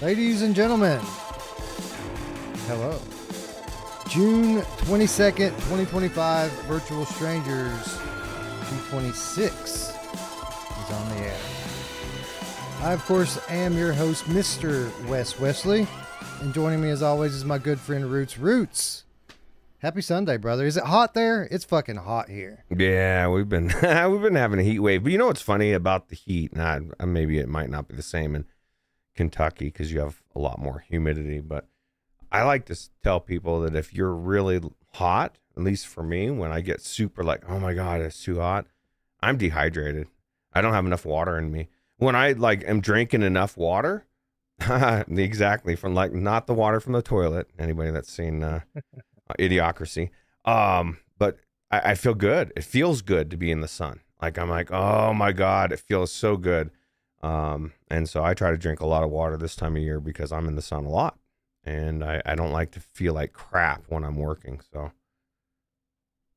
Ladies and gentlemen, hello. June 22nd, 2025, Virtual Strangers 226 is on the air. I, of course, am your host, Mr. Wes Wesley, and joining me as always is my good friend Ruuts. Ruuts, happy Sunday, brother. Is it hot there? It's fucking hot here. Yeah, we've been we've been having a heat wave. But you know what's funny about the heat? Maybe it might not be the same in Kentucky because you have a lot more humidity. But I like to tell people that if you're really hot, at least for me, when I get super like, oh my God, it's too hot, I'm dehydrated. I don't have enough water in me. When I am drinking enough water, exactly, from not the water from the toilet. Anybody that's seen Idiocracy. But I feel good. It feels good to be in the sun. I'm like, oh my God, it feels so good. And so I try to drink a lot of water this time of year because I'm in the sun a lot. And I don't like to feel like crap when I'm working. So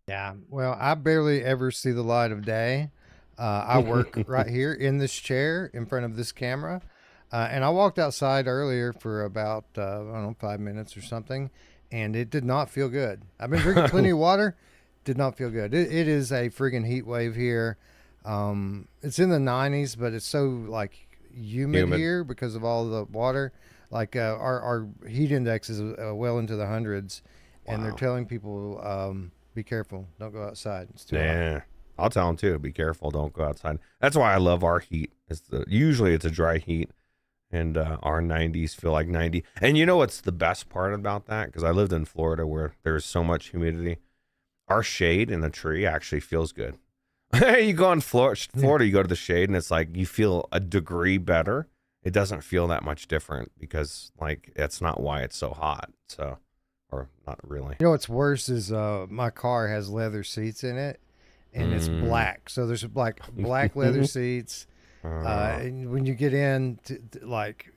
yeah, well, I barely ever see the light of day. I work right here in this chair in front of this camera. And I walked outside earlier for about, I don't know, 5 minutes or something, and it did not feel good. I've been drinking plenty of water, did not feel good. It is a friggin' heat wave here. It's in the 90s, but it's so humid here because of all the water. Our heat index is well into the hundreds, and they're telling people, be careful, don't go outside. It's too hot. I'll tell them too, be careful, don't go outside. That's why I love our heat. Usually it's a dry heat. And our 90s feel like 90. And you know what's the best part about that? Because I lived in Florida where there's so much humidity. Our shade in the tree actually feels good. You go in Florida, you go to the shade, and it's like you feel a degree better. It doesn't feel that much different because that's not why it's so hot. So, or not really. You know what's worse is my car has leather seats in it, and it's black. So there's black leather seats. And when you get in,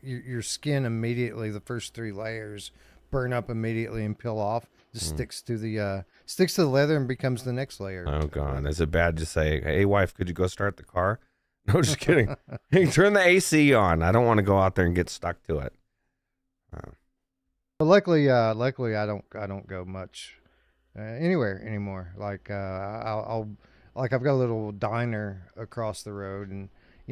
your skin immediately, the first 3 layers burn up immediately and peel off. Just sticks to the leather and becomes the next layer. Oh God, is it bad to say, "Hey wife, could you go start the car"? No, just kidding. Hey, turn the AC on. I don't want to go out there and get stuck to it. But luckily, I don't go much anywhere anymore. I've got a little diner across the road, and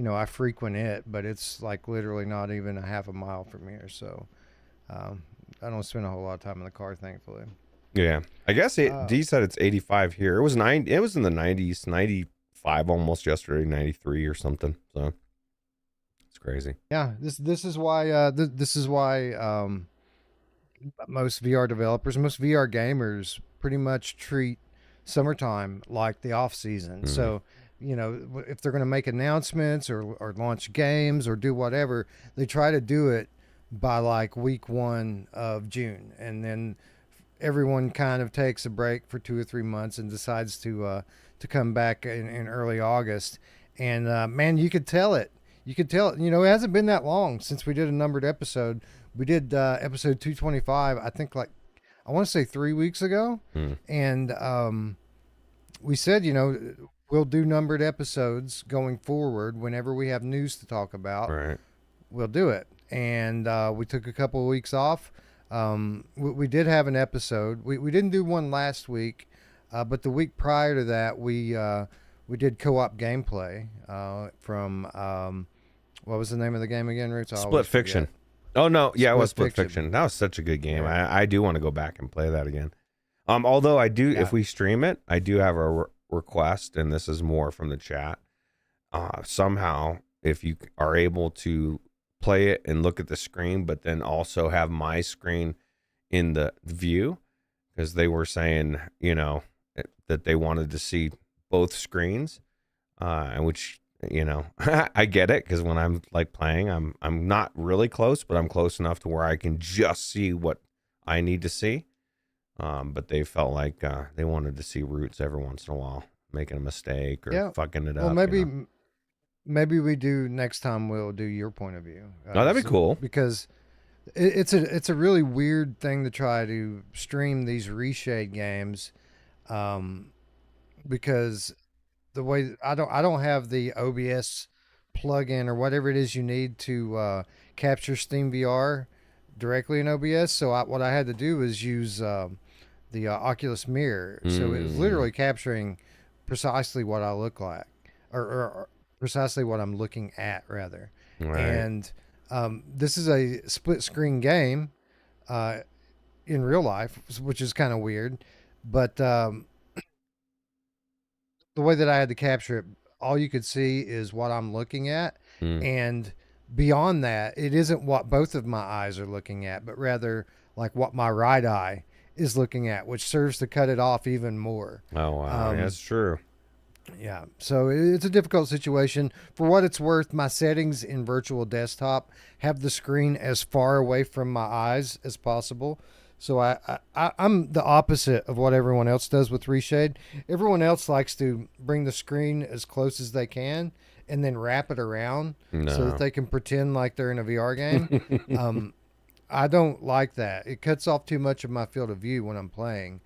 I frequent it, but it's literally not even a half a mile from here. So I don't spend a whole lot of time in the car, thankfully. Yeah, I guess D said it's 85 here. It was It was in the 90s, 95 almost yesterday, 93 or something. So it's crazy. Yeah, this is why most VR developers, most VR gamers, pretty much treat summertime like the off season. So if they're going to make announcements or launch games or do whatever, they try to do it by week 1 of June, and then everyone kind of takes a break for 2 or 3 months and decides to come back in early August. And man, you could tell it. You could tell it. It hasn't been that long since we did a numbered episode. We did episode 225, I think, I want to say 3 weeks ago. And we said, we'll do numbered episodes going forward whenever we have news to talk about. Right. We'll do it. And we took a couple of weeks off. We did have an episode. We didn't do one last week, but the week prior to that, we did co-op gameplay from what was the name of the game again, Roots? Split Fiction. Oh no, yeah, it was Split Fiction. That was such a good game. Yeah. I do want to go back and play that again. Although I do, if we stream it, I do have a request, and this is more from the chat. Somehow, if you are able to play it and look at the screen, but then also have my screen in the view, because they were saying, that they wanted to see both screens, and which, I get it, because when I'm playing, I'm not really close, but I'm close enough to where I can just see what I need to see. But they felt like they wanted to see Roots every once in a while making a mistake or fucking it up. Well, maybe we do next time. We'll do your point of view. Oh, that'd be cool, because it's a really weird thing to try to stream these reshade games, because the way I don't have the OBS plugin or whatever it is you need to capture Steam VR directly in OBS. So what I had to do is use the Oculus Mirror. So it was literally capturing precisely what I look like, or precisely what I'm looking at, rather. Right. And this is a split screen game in real life, which is kind of weird. But the way that I had to capture it, all you could see is what I'm looking at. And beyond that, it isn't what both of my eyes are looking at, but rather like what my right eye is looking at, which serves to cut it off even more. Oh, wow. That's true. Yeah. So it's a difficult situation. For what it's worth, my settings in virtual desktop have the screen as far away from my eyes as possible. So I'm the opposite of what everyone else does with Reshade. Everyone else likes to bring the screen as close as they can and then wrap it around so that they can pretend like they're in a VR game. I don't like that. It cuts off too much of my field of view when I'm playing.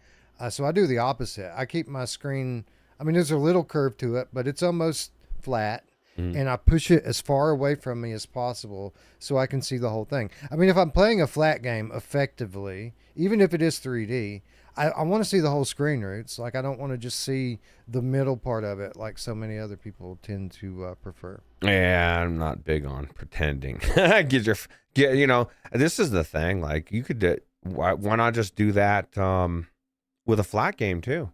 So I do the opposite. I keep my screen, I mean, there's a little curve to it, but it's almost flat. And I push it as far away from me as possible so I can see the whole thing. I mean, if I'm playing a flat game effectively, even if it is 3D, I want to see the whole screen, Roots. Like, I don't want to just see the middle part of it like so many other people tend to prefer. Yeah, I'm not big on pretending. You know, this is the thing. Like, you could do, why not just do that with a flat game too?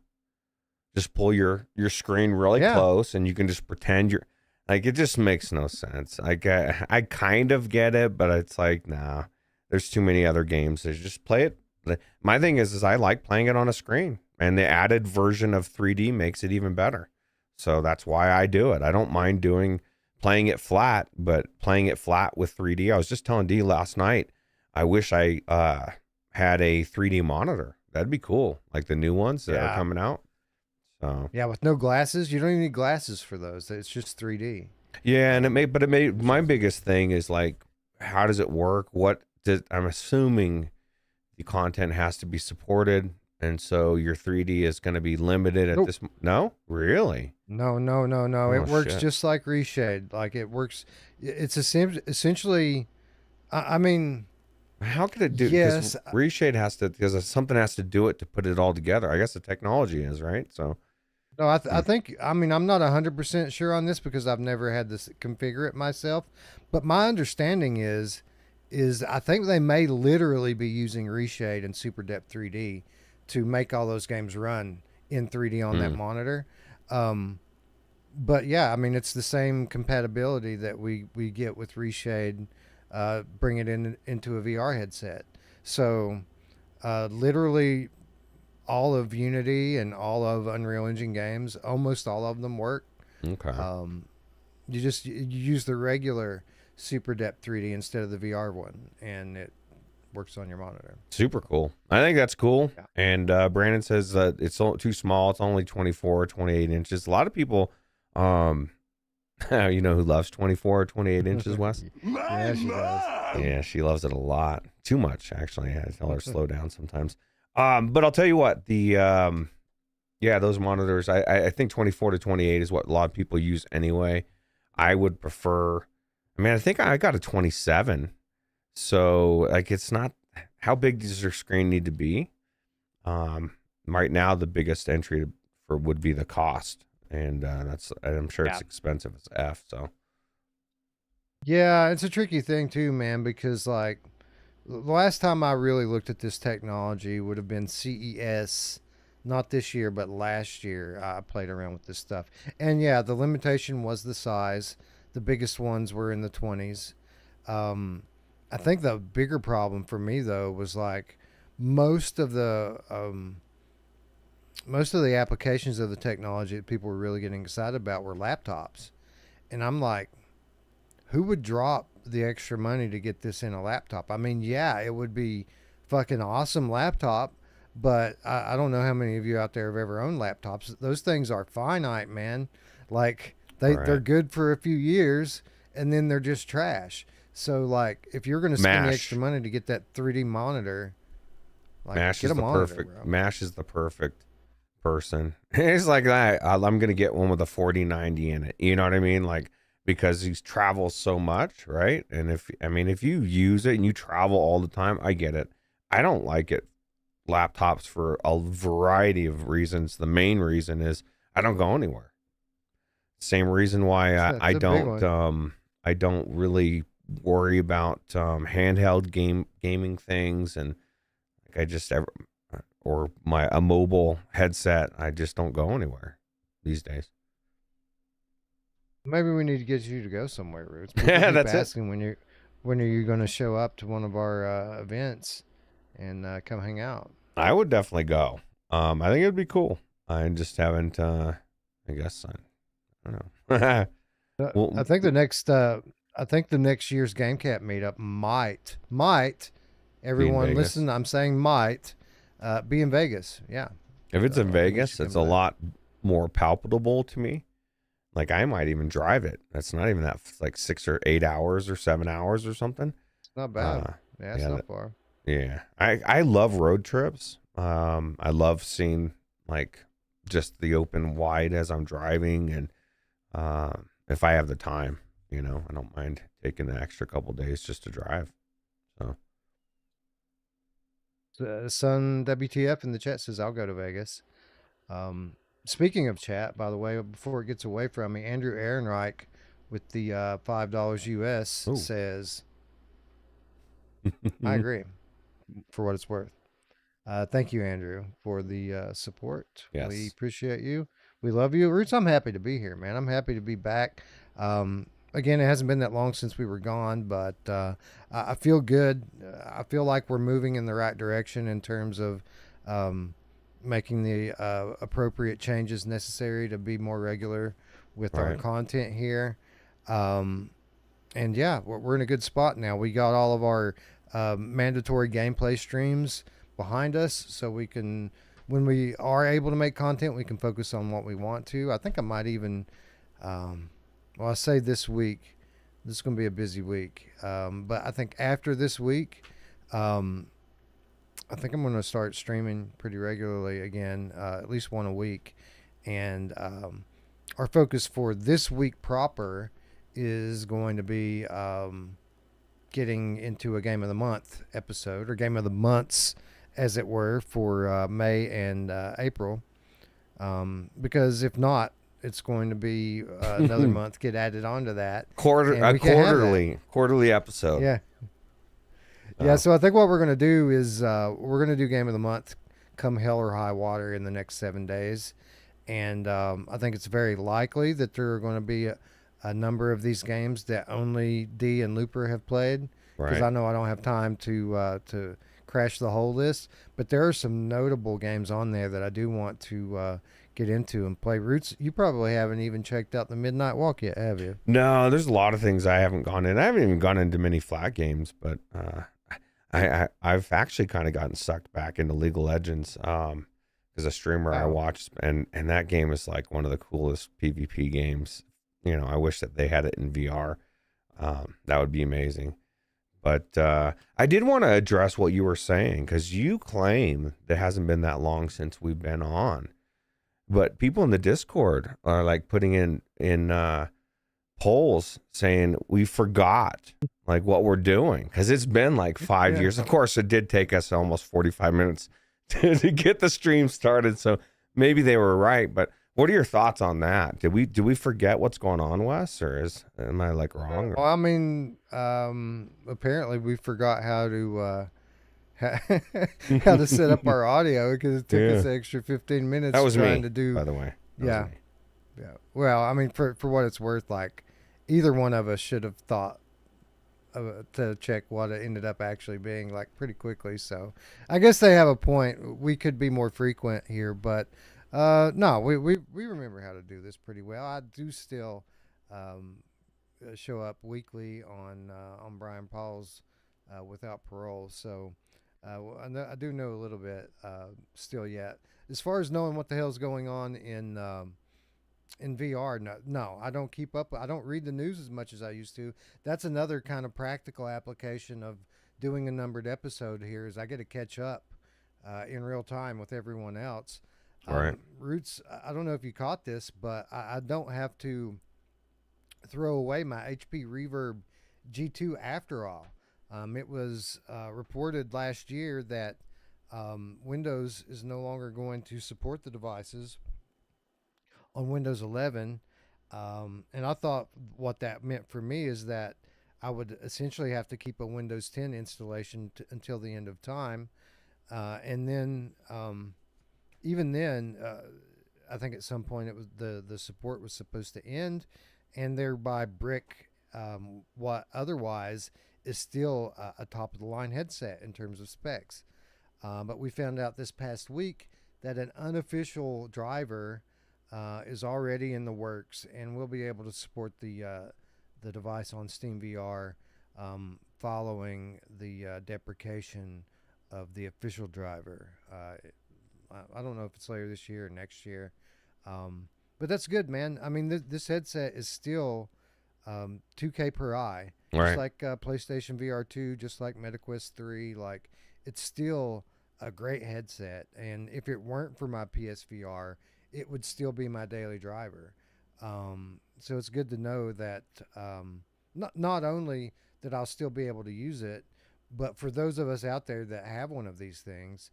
Just pull your screen really close, and you can just pretend you're. Like, it just makes no sense. Like, I kind of get it, but it's like, nah, there's too many other games. There's just play it. My thing is I like playing it on a screen, and the added version of 3D makes it even better. So that's why I do it. I don't mind playing it flat, but playing it flat with 3D. I was just telling D last night, I wish I had a 3D monitor. That'd be cool. Like the new ones that are coming out. So yeah, with no glasses, you don't even need glasses for those. It's just 3D. Yeah, and my biggest thing is like, how does it work? I'm assuming the content has to be supported, and so your 3D is going to be limited at this. No, really? No. Oh, it works shit. just like Reshade. Like, it works. It's essentially. I mean, how could it do? Yes, Reshade has to, because something has to do it to put it all together. I guess the technology is right. So. No, I think, I mean, I'm not 100% sure on this because I've never had to configure it myself. But my understanding is I think they may literally be using Reshade and Super Depth 3D to make all those games run in 3D on that monitor. But yeah, I mean, it's the same compatibility that we get with Reshade, bring it into a VR headset. So literally all of Unity and all of Unreal Engine games, almost all of them work. Okay. You use the regular Super Depth 3D instead of the VR one, and it works on your monitor. Super cool. I think that's cool. Yeah. And Brandon says that it's too small. It's only 24 or 28 inches. A lot of people, you know who loves 24 or 28 inches, Wes? Yeah, she does. Yeah, she loves it a lot. Too much, actually. I tell her slow down sometimes. But I'll tell you what, those monitors, I think 24 to 28 is what a lot of people use anyway. I would prefer, I think I got a 27. So, like, it's not, how big does your screen need to be? Right now, the biggest entry would be the cost. And I'm sure it's expensive as F, so. Yeah, it's a tricky thing too, man, because like, the last time I really looked at this technology would have been CES, not this year, but last year. I played around with this stuff. And yeah, the limitation was the size. The biggest ones were in the 20s. I think the bigger problem for me, though, was like most of the applications of the technology that people were really getting excited about were laptops. And I'm like, who would drop the extra money to get this in a laptop? I mean, yeah, it would be fucking awesome laptop, but I don't know how many of you out there have ever owned laptops. Those things are finite, man. Like, they're good for a few years, and then they're just trash. So, like, if you're going to spend the extra money to get that 3D monitor, like, Mash get is a the monitor, perfect. bro. Mash is the perfect person. It's like that. I'm gonna get one with a 4090 in it. You know what I mean? Like, because he travels so much, right? And if you use it and you travel all the time, I get it. I don't like it laptops for a variety of reasons. The main reason is I don't go anywhere. Same reason why That's a big one. I don't really worry about handheld gaming things, and like I just ever or a mobile headset. I just don't go anywhere these days. Maybe we need to get you to go somewhere, Roots. People Yeah, keep that's it. asking when are you going to show up to one of our events and come hang out. I would definitely go. I think it'd be cool. I just haven't. I guess I don't know. I Well, think the next year's GameCap meetup might be in everyone Vegas. listen. I'm saying might be in Vegas. Yeah, If it's so in I think you Vegas, should come it's to a that. lot more palpable to me. Like I might even drive it. That's not even that like 6 or 8 hours or 7 hours or something. It's not bad. Uh, Yeah, it's yeah, not far. yeah. I love road trips. I love seeing like just the open wide as I'm driving, and if I have the time, I don't mind taking the extra couple days just to drive. So Son WTF in the chat says I'll go to Vegas. Speaking of chat, by the way, before it gets away from me, Andrew Ehrenreich with the $5 US oh, says, I agree for what it's worth. Thank you, Andrew, for the support. We yes, appreciate you. We love you. Roots, I'm happy to be here, man. I'm happy to be back. Again, it hasn't been that long since we were gone, but I feel good. I feel like we're moving in the right direction in terms of making the appropriate changes necessary to be more regular with our right, content here. And yeah, we're in a good spot now. We got all of our mandatory gameplay streams behind us, so we can, when we are able to make content, we can focus on what we want to. I think I might even, well, I say this week, this is going to be a busy week, but I think after this week, I think I'm going to start streaming pretty regularly again, at least one a week. And our focus for this week proper is going to be getting into a game of the month episode, or game of the months, as it were, for May and April. Because if not, it's going to be another month get added onto that, and we can't have that. quarterly episode. Yeah, yeah. So I think what we're going to do is we're going to do game of the month, come hell or high water, in the next 7 days, and I think it's very likely that there are going to be a number of these games that only D and Looper have played, because Right. I know I don't have time to crash the whole list. But there are some notable games on there that I do want to get into and play. Roots, you probably haven't even checked out the Midnight Walk yet, have you? No, there's a lot of things I haven't gone in. I haven't even gone into many flat games, but I've actually kind of gotten sucked back into League of Legends because a streamer I Oh, watched, and that game is like one of the coolest PvP games. I wish that they had it in VR. That would be amazing. But I did want to address what you were saying, because you claim that it hasn't been that long since we've been on. But people in the Discord are like putting in polls saying we forgot like what we're doing, because it's been like 5 years. yeah. Of course, it did take us almost 45 minutes to get the stream started, so maybe they were right. But what are your thoughts on that? Did we forget what's going on, Wes, or am I like wrong? Well, I mean, apparently we forgot how to how to set up our audio, because it took Yeah, us an extra 15 that minutes was trying me, to do. by the way. That was Yeah, me. yeah. Well, I mean, for what it's worth, like either one of us should have thought to check what it ended up actually being, like, pretty quickly. So I guess they have a point. We could be more frequent here, but no, we remember how to do this pretty well. I do still um, show up weekly on Brian Paul's Without Parole. So I do know a little bit still yet. As far as knowing what the hell's going on in VR, no, I don't keep up. I don't read the news as much as I used to. That's another kind of practical application of doing a numbered episode here, is I get to catch up in real time with everyone else. All right. Roots, I don't know if you caught this, but I don't have to throw away my HP Reverb G2 after all. It was reported last year that Windows is no longer going to support the devices on Windows 11. And I thought what that meant for me is that I would essentially have to keep a Windows 10 installation until the end of time. And then, even then, I think at some point it was the support was supposed to end, and thereby brick what otherwise is still a top of the line headset in terms of specs. But we found out this past week that an unofficial driver is already in the works, and we'll be able to support the device on Steam VR following the deprecation of the official driver. I don't know if it's later this year or next year, but that's good, man. I mean, this headset is still $2K per eye, just like PlayStation VR 2, just like MetaQuest 3. Like, it's still a great headset, and if it weren't for my PSVR, it would still be my daily driver. So it's good to know that not only that I'll still be able to use it, but for those of us out there that have one of these things,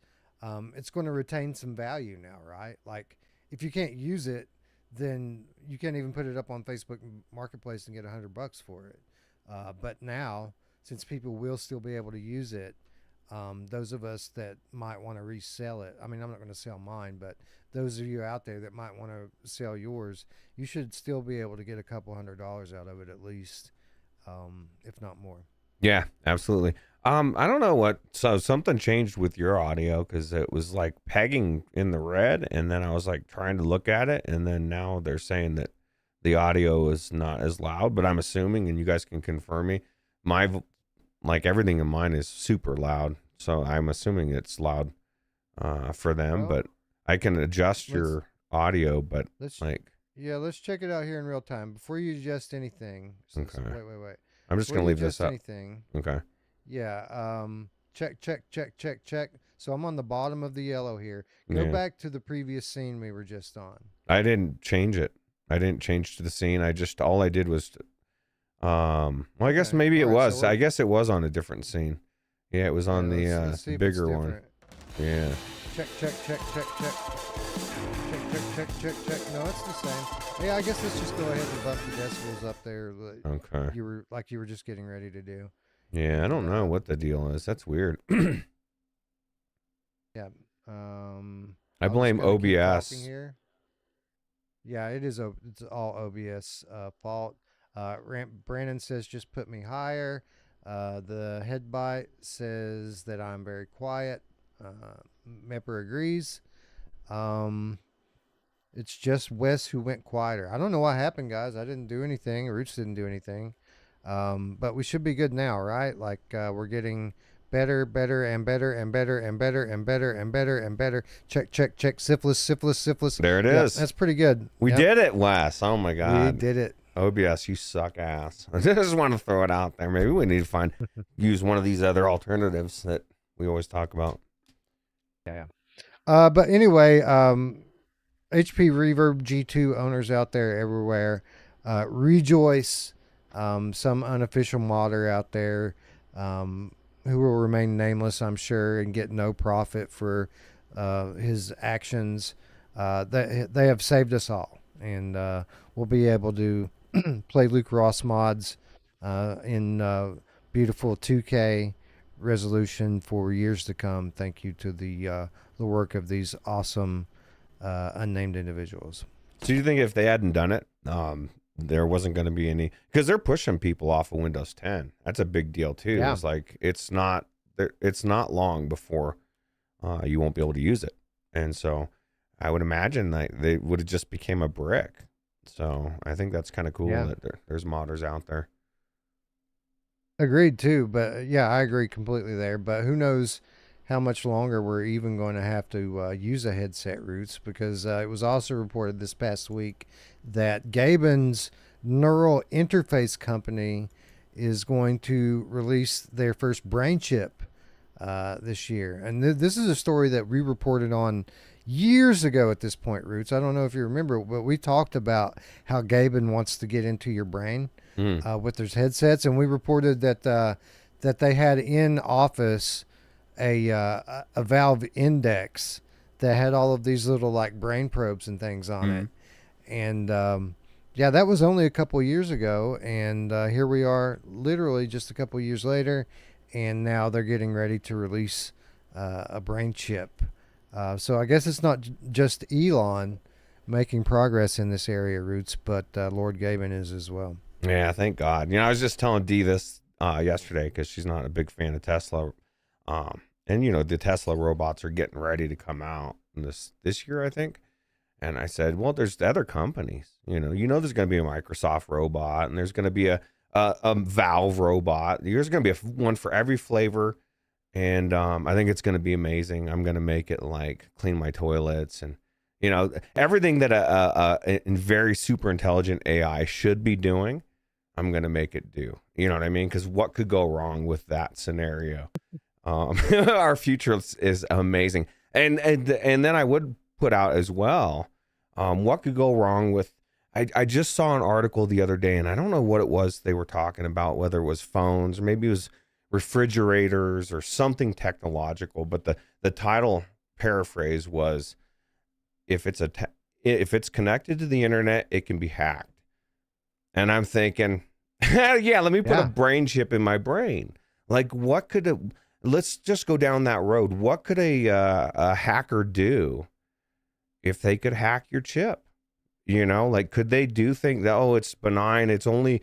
it's going to retain some value now, right? Like, if you can't use it, then you can't even put it up on Facebook Marketplace and get $100 for it. But now, since people will still be able to use it, those of us that might want to resell it, I mean, I'm not going to sell mine, but those of you out there that might want to sell yours, you should still be able to get a couple $100 out of it at least, if not more. Yeah, absolutely. I don't know so something changed with your audio, because it was like pegging in the red, and then I was like trying to look at it, and then now they're saying that the audio is not as loud, but I'm assuming, and you guys can confirm me, like everything in mine is super loud, so I'm assuming it's loud for them, but I can adjust your audio, but let's check it out here in real time before you adjust anything. Okay. Wait. I'm just going to leave this up. Anything. Okay. Yeah. Check. So I'm on the bottom of the yellow here. Go back to the previous scene we were just on. I didn't change it. I didn't change to the scene. All I did was, well, I guess maybe it was. So I guess it was on a different scene. Yeah, it was on the bigger one. Yeah. Check. No, it's the same. Yeah, I guess let's just go ahead and bump the decibels up there. Okay. You were just getting ready to do. Yeah, I don't know what the deal is. That's weird. Yeah. I blame OBS. Here. Yeah, it's all OBS fault. Brandon says just put me higher. The headbite says that I'm very quiet. Mepper agrees. It's just Wes who went quieter. I don't know what happened, guys. I didn't do anything. Roots didn't do anything. But we should be good now, right? Like, we're getting better and better and better and better and better and better. Check. Syphilis. There it is. That's pretty good. We did it, Wes. Oh my God. We did it. OBS, you suck ass. I just want to throw it out there. Maybe we need to use one of these other alternatives that we always talk about. Yeah. But anyway, HP Reverb G2 owners out there everywhere, rejoice. Some unofficial modder out there who will remain nameless, I'm sure, and get no profit for his actions. They have saved us all, and we'll be able to play Luke Ross mods in beautiful 2K resolution for years to come. Thank you to the work of these awesome unnamed individuals. So you think if they hadn't done it, there wasn't going to be any, because they're pushing people off of Windows 10. That's a big deal too. Yeah. It's like it's not long before you won't be able to use it, and so I would imagine that they would have just became a brick. So I think that's kind of cool that there's modders out there. Agreed too, but yeah, I agree completely there. But who knows how much longer we're even going to have to use a headset, Roots, because it was also reported this past week that Gaben's neural interface company is going to release their first brain chip this year. And this is a story that we reported on years ago at this point, Roots. I don't know if you remember, but we talked about how Gaben wants to get into your brain Mm. with their headsets, and we reported that they had in office a Valve Index that had all of these little like brain probes and things on it, and yeah, that was only a couple years ago, and here we are, literally just a couple years later, and now they're getting ready to release a brain chip. So I guess it's not just Elon making progress in this area, Roots, but Lord Gaben is as well. Yeah, thank God. I was just telling Dee this yesterday because she's not a big fan of Tesla. And the Tesla robots are getting ready to come out this year, I think. And I said, well, there's other companies. There's going to be a Microsoft robot, and there's going to be a Valve robot. There's going to be one for every flavor, and I think it's going to be amazing. I'm going to make it like clean my toilets and everything that a very super intelligent AI should be doing. I'm going to make it do. You know what I mean? Because what could go wrong with that scenario? Our future is amazing. And then I would put out as well, what could go wrong with, I just saw an article the other day, and I don't know what it was they were talking about, whether it was phones or maybe it was refrigerators or something technological, but the title paraphrase was, if it's connected to the internet, it can be hacked. And I'm thinking, yeah, let me put a brain chip in my brain. Like, what could let's just go down that road. What could a hacker do if they could hack your chip? Like, could they do things that, it's benign, it's only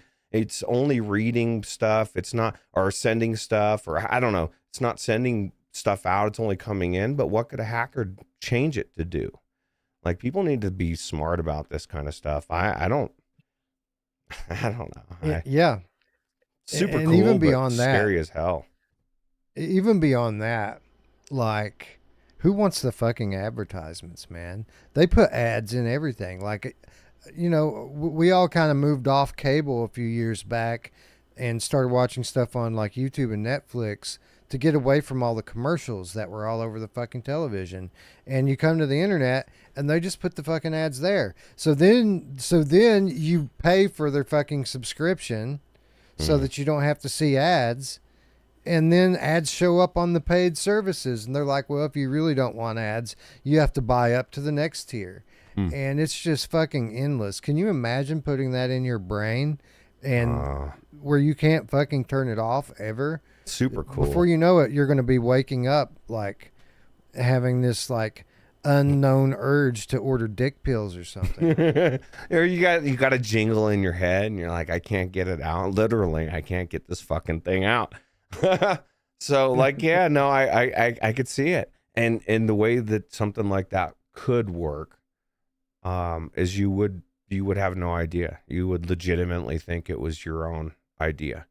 reading stuff, it's not, or sending stuff, or I don't know, it's not sending stuff out, it's only coming in, but what could a hacker change it to do? Like, people need to be smart about this kind of stuff. I don't know. Yeah. Super and cool, even but beyond that, scary as hell. Even beyond that, like, who wants the fucking advertisements, man? They put ads in everything. Like, we all kind of moved off cable a few years back and started watching stuff on like YouTube and Netflix to get away from all the commercials that were all over the fucking television. And you come to the internet and they just put the fucking ads there. So then you pay for their fucking subscription so that you don't have to see ads. And then ads show up on the paid services, and they're like, well, if you really don't want ads, you have to buy up to the next tier. And it's just fucking endless. Can you imagine putting that in your brain and where you can't fucking turn it off ever? Super cool. Before you know it, you're going to be waking up like having this like unknown urge to order dick pills or something. Or you got a jingle in your head and you're like, I can't get it out. Literally, I can't get this fucking thing out. So like, yeah, no, I could see it. And the way that something like that could work, is you would have no idea. You would legitimately think it was your own idea.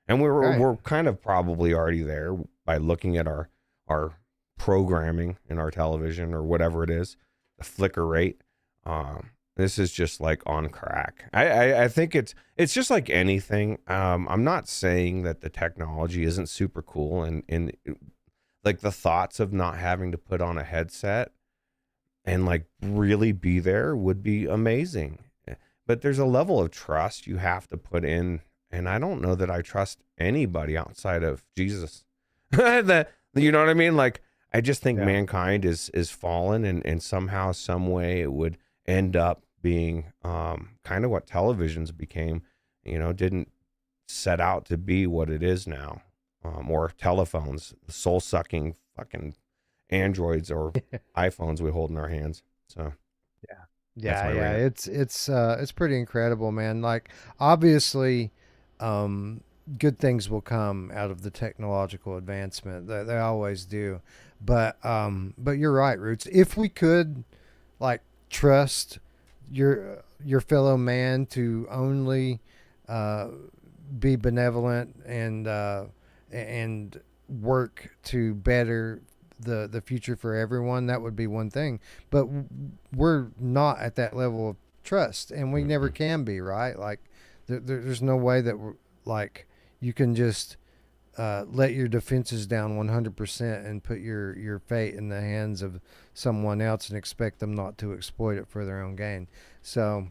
And we're kind of probably already there by looking at our programming in our television or whatever it is, the flicker rate. This is just like on crack. I think it's just like anything. I'm not saying that the technology isn't super cool and like the thoughts of not having to put on a headset and like really be there would be amazing. But there's a level of trust you have to put in, and I don't know that I trust anybody outside of Jesus. You know what I mean? Like, I just think mankind is fallen, and somehow, some way, it would end up being kind of what televisions became. Didn't set out to be what it is now, or telephones, soul-sucking fucking androids or iPhones we hold in our hands. So it's pretty incredible, man. Like, obviously, good things will come out of the technological advancement. They always do. But you're right, Roots. If we could like trust your fellow man to only be benevolent and work to better the future for everyone, that would be one thing. But we're not at that level of trust, and we never can be, right? Like, there's no way that we're, like, you can just let your defenses down 100% and put your fate in the hands of someone else and expect them not to exploit it for their own gain. So,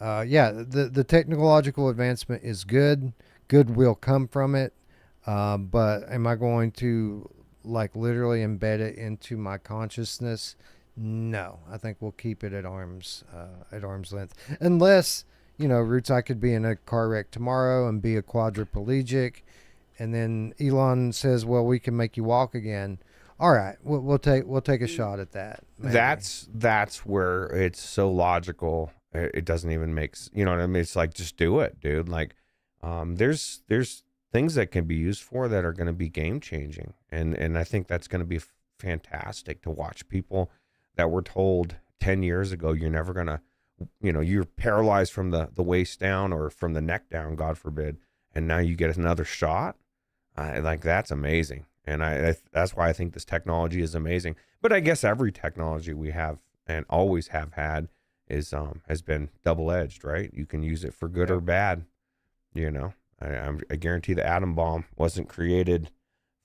yeah, the technological advancement is good. Good will come from it. But am I going to like literally embed it into my consciousness? No, I think we'll keep it at arm's length, unless Roots, I could be in a car wreck tomorrow and be a quadriplegic, and then Elon says, "Well, we can make you walk again." All right, we'll take a shot at that. Maybe. That's where it's so logical. It doesn't even make you know what I mean. It's like, just do it, dude. Like, there's things that can be used for that are going to be game changing, and I think that's going to be fantastic to watch people that were told 10 years ago you're never going to, you're paralyzed from the waist down or from the neck down, God forbid, and now you get another shot. Like, that's amazing. And that's why I think this technology is amazing. But I guess every technology we have and always have had is has been double-edged, right? You can use it for good or bad. I guarantee the atom bomb wasn't created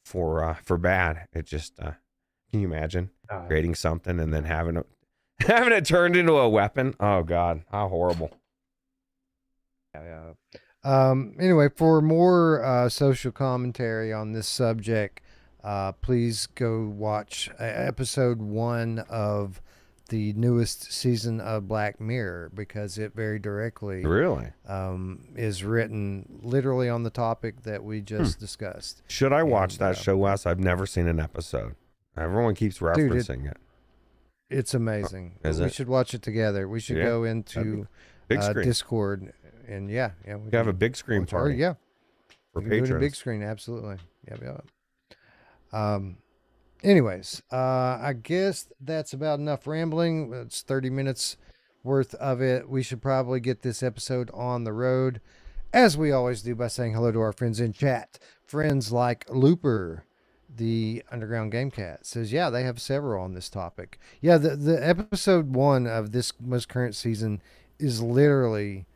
for bad. It just can you imagine creating something and then having it turned into a weapon? Oh God, how horrible. Yeah. Anyway, for more social commentary on this subject, please go watch episode 1 of the newest season of Black Mirror, because it very directly is written literally on the topic that we just discussed. Should I watch that show, Wes? I've never seen an episode. Everyone keeps referencing it. It's amazing. We should watch it together. We should go into Discord, and we have a big screen party. For patrons. Do it a big screen, absolutely. Anyways, I guess that's about enough rambling. It's 30 minutes worth of it. We should probably get this episode on the road, as we always do, by saying hello to our friends in chat. Friends like Looper, the Underground Gamecast, says, yeah, they have several on this topic. Yeah, the episode 1 of this most current season is literally,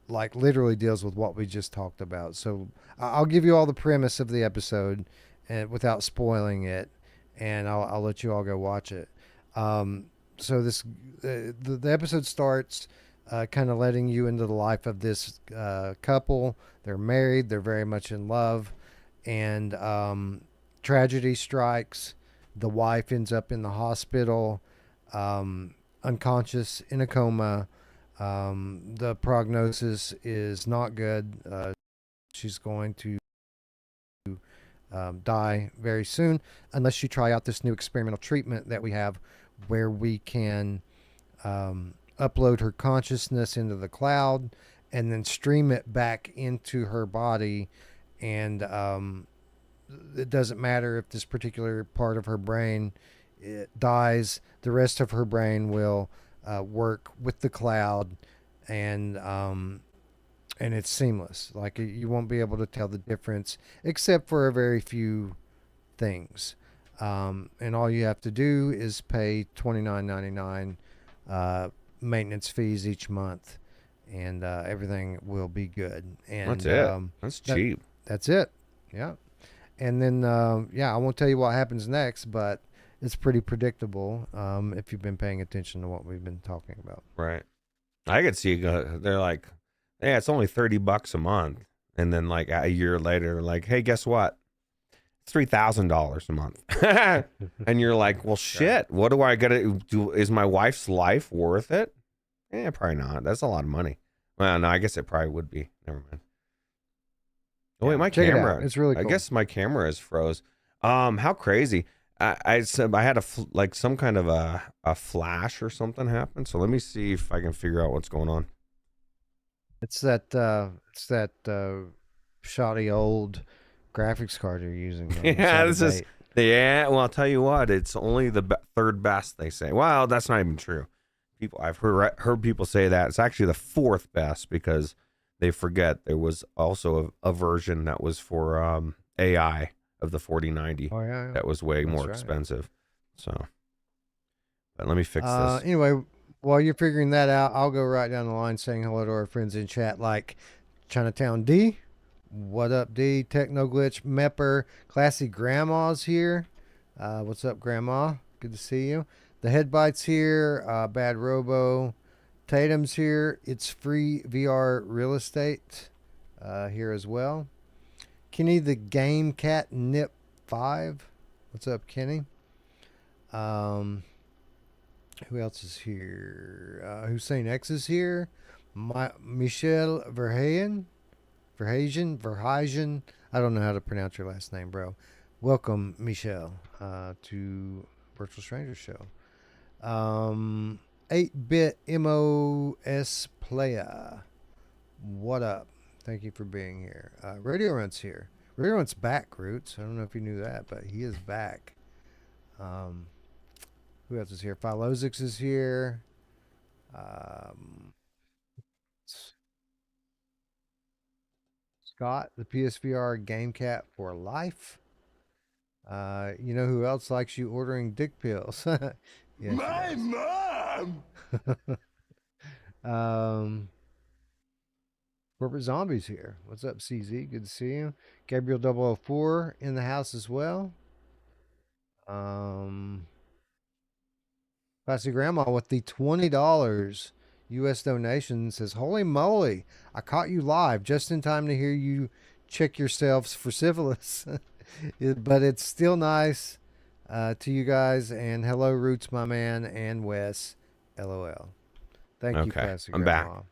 literally deals with what we just talked about. So I'll give you all the premise of the episode, and without spoiling it, and I'll let you all go watch it. So the episode starts kind of letting you into the life of this couple. They're married. They're very much in love, and tragedy strikes. The wife ends up in the hospital, unconscious, in a coma. The prognosis is not good. She's going to die very soon, unless you try out this new experimental treatment that we have, where we can upload her consciousness into the cloud and then stream it back into her body. And it doesn't matter if this particular part of her brain dies, the rest of her brain will work with the cloud, and it's seamless. Like, you won't be able to tell the difference, except for a very few things. And all you have to do is pay $29.99 maintenance fees each month, and everything will be good. And that's it. That's cheap. That's it. Yeah. And then, I won't tell you what happens next, but it's pretty predictable if you've been paying attention to what we've been talking about. Right. I could see they're like, yeah, it's only $30 a month. And then like a year later, they're like, hey, guess what? It's $3,000 a month. And you're like, well, shit, what do I got to do? Is my wife's life worth it? Yeah, probably not. That's a lot of money. Well, no, I guess it probably would be. Never mind. Oh, wait, my camera. It's really cool. I guess my camera is froze. How crazy. I had some kind of a flash or something happen. So let me see if I can figure out what's going on. It's that shoddy old graphics card you're using. Yeah, this is well, I'll tell you what, it's only the third best, they say. Well, that's not even true. I've heard people say that it's actually the fourth best, because they forget there was also a version that was for AI of the 4090. Oh, yeah. That was way more expensive. So, but let me fix this. Anyway, while you're figuring that out, I'll go right down the line saying hello to our friends in chat, like Chinatown D, What up, D? Techno Glitch, Mepper, Classy Grandma's here. What's up, Grandma? Good to see you. The Headbite's here. Bad Robo. Tatum's here. It's free VR real estate here as well. Kenny the Game Cat Nip 5. What's up, Kenny? Who else is here? Hussein X is here. Michelle Verheyen. I don't know how to pronounce your last name, bro. Welcome, Michelle, to Virtual Strangers Show. 8-bit MOS Playa. What up? Thank you for being here. Radio Runt's here. Radio Runt's back, Roots. I don't know if you knew that, but he is back. Who else is here? Philozix is here. Scott, the PSVR Game Cat for life. You know who else likes you ordering dick pills? Yes, My mom! Corporate Zombies here. What's up, CZ? Good to see you. Gabriel 004 in the house as well. Classy Grandma with the $20 U.S. donation says, holy moly, I caught you live just in time to hear you check yourselves for syphilis. But it's still nice to you guys. And hello, Roots, my man, and Wes. LOL. Thank you, Classy Grandma. I'm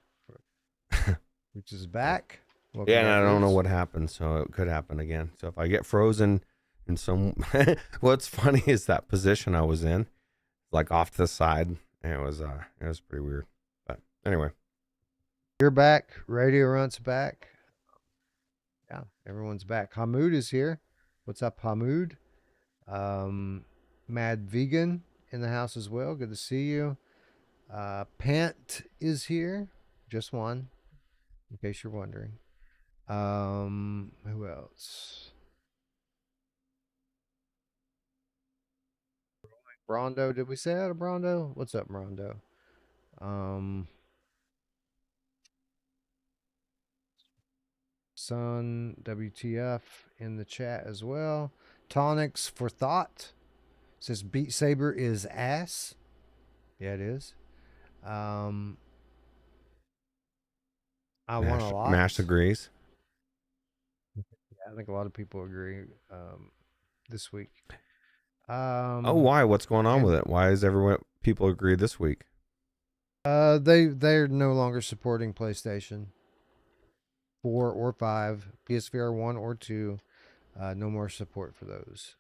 back. Roots is back. Welcome Yeah, and back, I don't know Roots. what happened, so it could happen again. So if I get frozen in some... What's funny is that position I was in, like off to the side. And it was pretty weird. But anyway. You're back. Radio Runt's back. Yeah, everyone's back. Hamoud is here. What's up, Hamoud? Mad Vegan in the house as well. Good to see you. Pant is here. Just one, in case you're wondering. Who else? Brondo. Did we say that, Brondo? What's up, Brondo? Sun WTF in the chat as well. Tonics for thought says Beat Saber is ass. Yeah, it is. I want a lot. Mash agrees. Yeah, I think a lot of people agree this week. Oh, why? What's going on with it? Why is people agree this week? They're no longer supporting PlayStation 4 or 5, PSVR 1 or 2. No more support for those.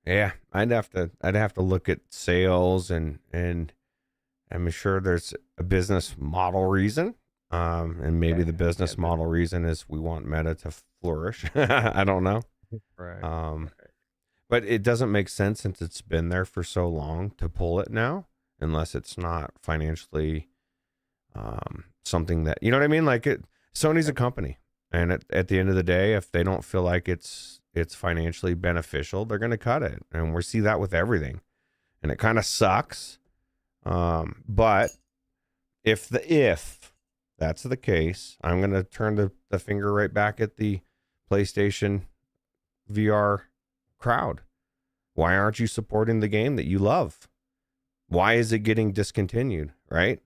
Yeah, I'd have to look at sales and I'm sure there's a business model reason. And maybe the business model reason is we want Meta to flourish. I don't know. Right. But it doesn't make sense since it's been there for so long to pull it now, unless it's not financially something that, you know what I mean? Like Sony's a company, and at the end of the day, if they don't feel like it's financially beneficial, they're going to cut it. And we see that with everything, and it kind of sucks. But if that's the case, I'm going to turn the finger right back at the PlayStation VR crowd. Why aren't you supporting the game that you love? Why is it getting discontinued? Right?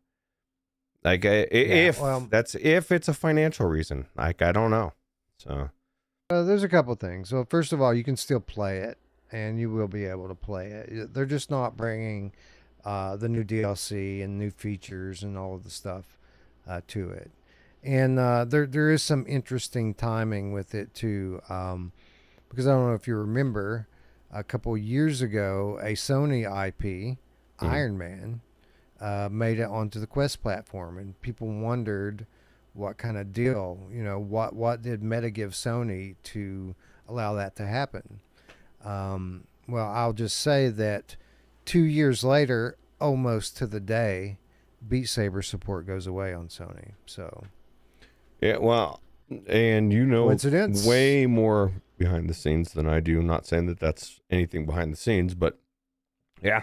Like if it's a financial reason, like I don't know. So there's a couple things. So first of all, you can still play it, and you will be able to play it. They're just not bringing the new DLC and new features and all of the stuff to it. And there is some interesting timing with it too, because I don't know if you remember, a couple years ago, a Sony IP, Iron Man, made it onto the Quest platform, and people wondered what kind of deal, what did Meta give Sony to allow that to happen. Well, I'll just say that 2 years later, almost to the day, Beat Saber support goes away on Sony. So yeah, well, and coincidence? Way more behind the scenes than I do. I'm not saying that that's anything behind the scenes, but yeah,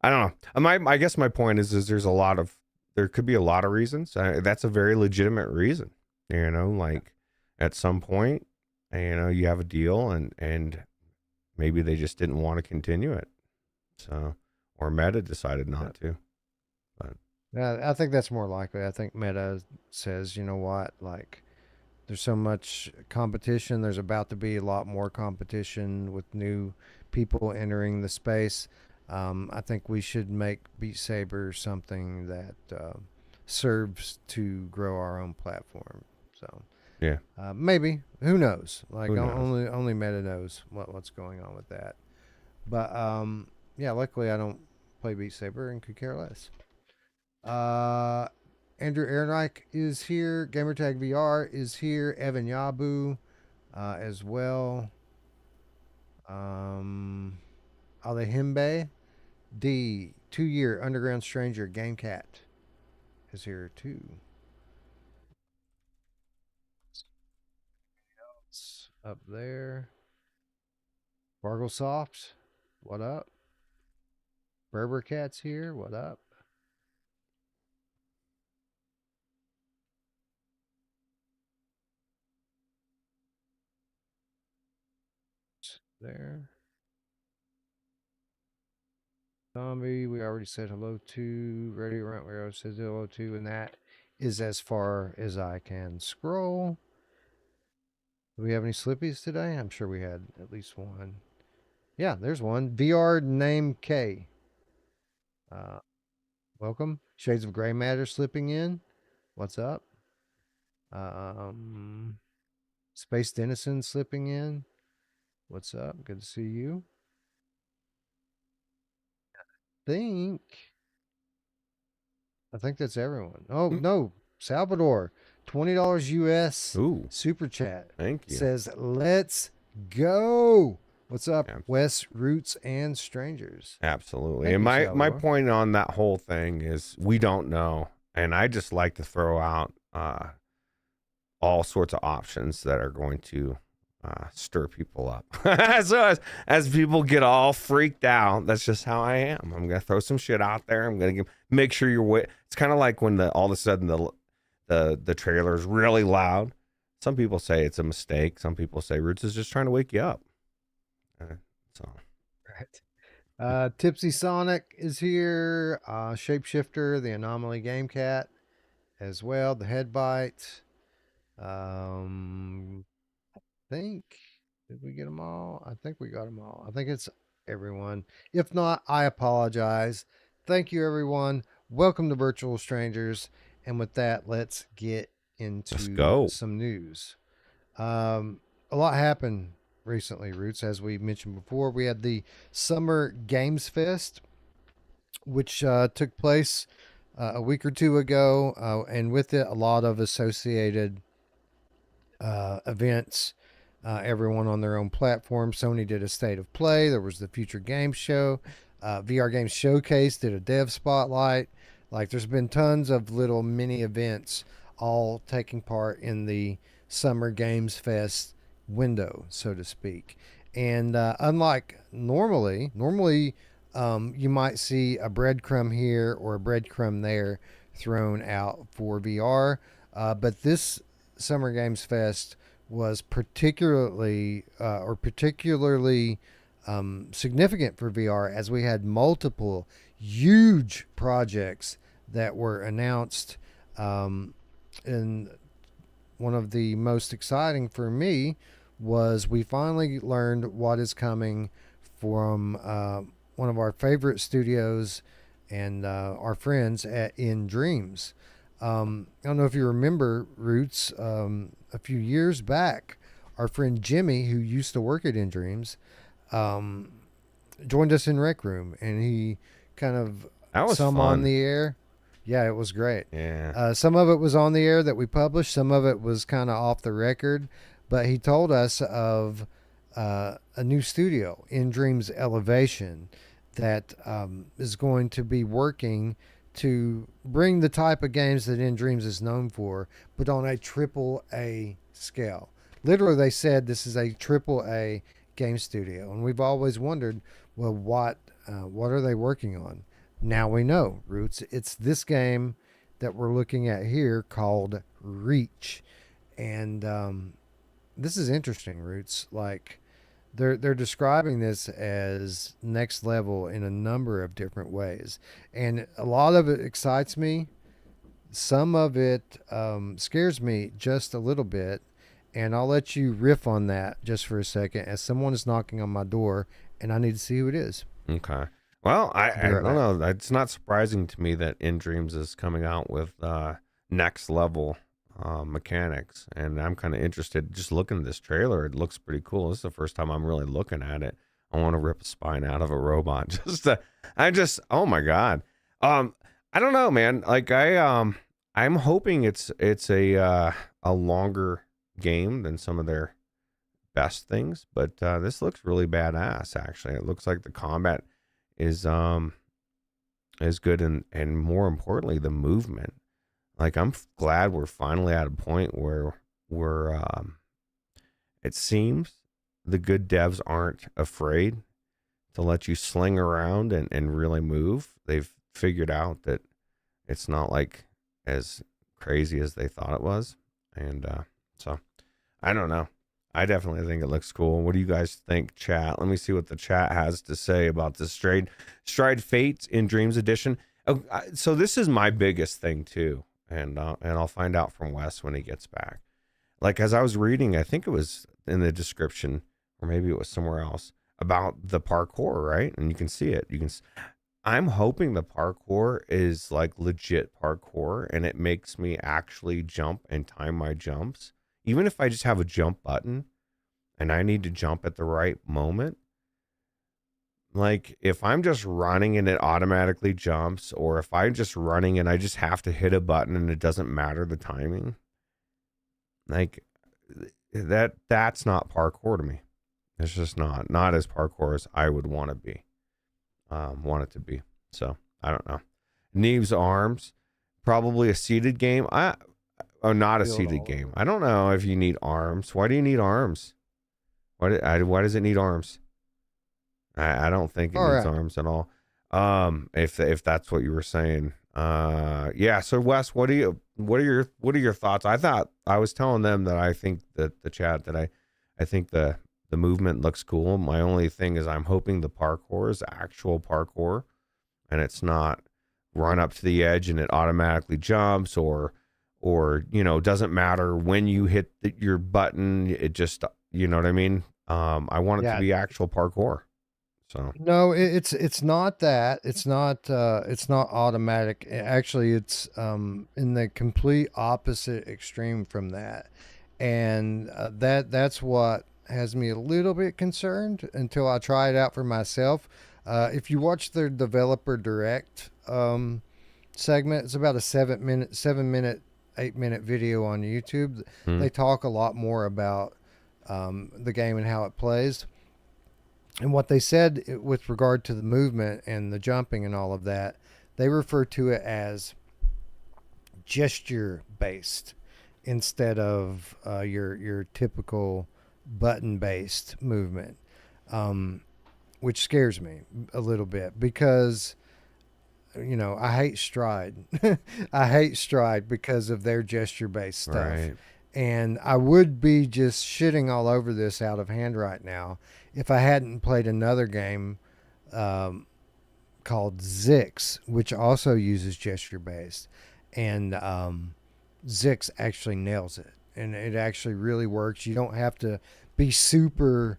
I don't know. I guess my point is there's a lot of there could be a lot of reasons. That's a very legitimate reason. Like at some point, you have a deal and maybe they just didn't want to continue it. So, or Meta decided not to. But Yeah, I think that's more likely. I think Meta says, you know what, like there's so much competition. There's about to be a lot more competition with new people entering the space. I think we should make Beat Saber something that serves to grow our own platform. So yeah, maybe, who knows? Like Who knows? only Meta knows what's going on with that. But yeah, luckily I don't play Beat Saber and could care less. Andrew Ehrenreich is here. Gamertag VR is here. Evan Yabu as well. Alehimbe D, 2-year Underground Stranger Gamecat is here too. It's up there. Barglesoft, what up? Berber Cat's here, what up? There. Zombie, we already said hello to. Ready Rant, we already said hello to, and that is as far as I can scroll. Do we have any slippies today? I'm sure we had at least one. Yeah, there's one. VR name K. Welcome. Shades of Gray Matter slipping in. What's up? Space Denison slipping in. What's up? Good to see you. I think that's everyone. Oh no, Salvador, $20 US Ooh, super chat. thank you. Says let's go. What's up, Yeah. Wes, Roots, and Strangers? Absolutely. Thank And you, my Salvador. point on that whole thing is we don't know. And I just like to throw out all sorts of options that are going to stir people up. So as people get all freaked out, that's just how I am. I'm going to throw some shit out there. I'm going to make sure you're It's kind of like when all of a sudden the trailer is really loud. Some people say it's a mistake. Some people say Roots is just trying to wake you up. So Right. Tipsy Sonic is here. Shapeshifter, the Anomaly Game Cat as well. The Headbite. Think, did we get them all? I think we got them all. I think it's everyone. If not, I apologize. Thank you, everyone. Welcome to Virtual Strangers. And with that, let's get into some news. A lot happened recently, Roots. As we mentioned before, we had the Summer Games Fest, which took place a week or two ago, and with it, a lot of associated events. Everyone on their own platform. Sony did a State of Play. There was the Future Games Show. VR Games Showcase did a Dev Spotlight. Like, there's been tons of little mini events all taking part in the Summer Games Fest window, so to speak. And unlike normally, you might see a breadcrumb here or a breadcrumb there thrown out for VR. But this Summer Games Fest was particularly significant for VR, as we had multiple huge projects that were announced. And one of the most exciting for me was we finally learned what is coming from one of our favorite studios and our friends in Dreams. I don't know if you remember, Roots, a few years back, our friend Jimmy, who used to work at In Dreams, joined us in Rec Room, and he kind of fun. On the air. Yeah, it was great. Yeah. Some of it was on the air that we published. Some of it was kind of off the record, but he told us of a new studio, In Dreams Elevation, that is going to be working to bring the type of games that In Dreams is known for, but on a AAA scale. Literally, they said this is a AAA game studio, and we've always wondered, well, what are they working on? Now we know, Roots. It's this game that we're looking at here called Reach. And this is interesting, Roots. Like, they're describing this as next level in a number of different ways, and a lot of it excites me. Some of it scares me just a little bit, and I'll let you riff on that just for a second, as someone is knocking on my door, and I need to see who it is. Okay. Well, I Be don't right back. know. It's not surprising to me that In Dreams is coming out with next level mechanics, and I'm kind of interested. Just looking at this trailer, it looks pretty cool. This is the first time I'm really looking at it. I want to rip a spine out of a robot. Oh my god. I don't know, man. Like I'm hoping it's a longer game than some of their best things, but this looks really badass. Actually, it looks like the combat is good, and more importantly, the movement. Like, I'm glad we're finally at a point where it seems the good devs aren't afraid to let you sling around and really move. They've figured out that it's not like as crazy as they thought it was. And so I don't know. I definitely think it looks cool. What do you guys think, chat? Let me see what the chat has to say about this Stride Fates in Dreams Edition. Oh, so this is my biggest thing too. And I'll find out from Wes when he gets back. Like, as I was reading, I think it was in the description, or maybe it was somewhere else, about the parkour, right? And you can see it. I'm hoping the parkour is like legit parkour, and it makes me actually jump and time my jumps. Even if I just have a jump button and I need to jump at the right moment. Like, if I'm just running and it automatically jumps, or if I'm just running and I just have to hit a button and it doesn't matter the timing, like, that's not parkour to me. It's just not as parkour as I would want it to be. So I don't know. Neve's Arms, probably a seated game. Not a seated game. I don't know if you need arms. Why do you need arms? Why does it need arms? I don't think it needs arms at all. If that's what you were saying. Yeah. So Wes, what are your thoughts? I was telling them that I think that the chat that I think the movement looks cool. My only thing is I'm hoping the parkour is actual parkour, and it's not run up to the edge and it automatically jumps, or doesn't matter when you hit your button. It just, you know what I mean? I want it to be actual parkour. So no, it's not that. It's not automatic. Actually, it's in the complete opposite extreme from that, and that's what has me a little bit concerned until I try it out for myself. If you watch their developer direct segment, it's about a 7-minute, 8-minute video on YouTube. They talk a lot more about the game and how it plays. And what they said with regard to the movement and the jumping and all of that, they refer to it as gesture based instead of your typical button based movement, which scares me a little bit because, I hate Stride. I hate Stride because of their gesture based stuff. Right. And I would be just shitting all over this out of hand right now if I hadn't played another game called Zix, which also uses gesture based. And Zix actually nails it. And it actually really works. You don't have to be super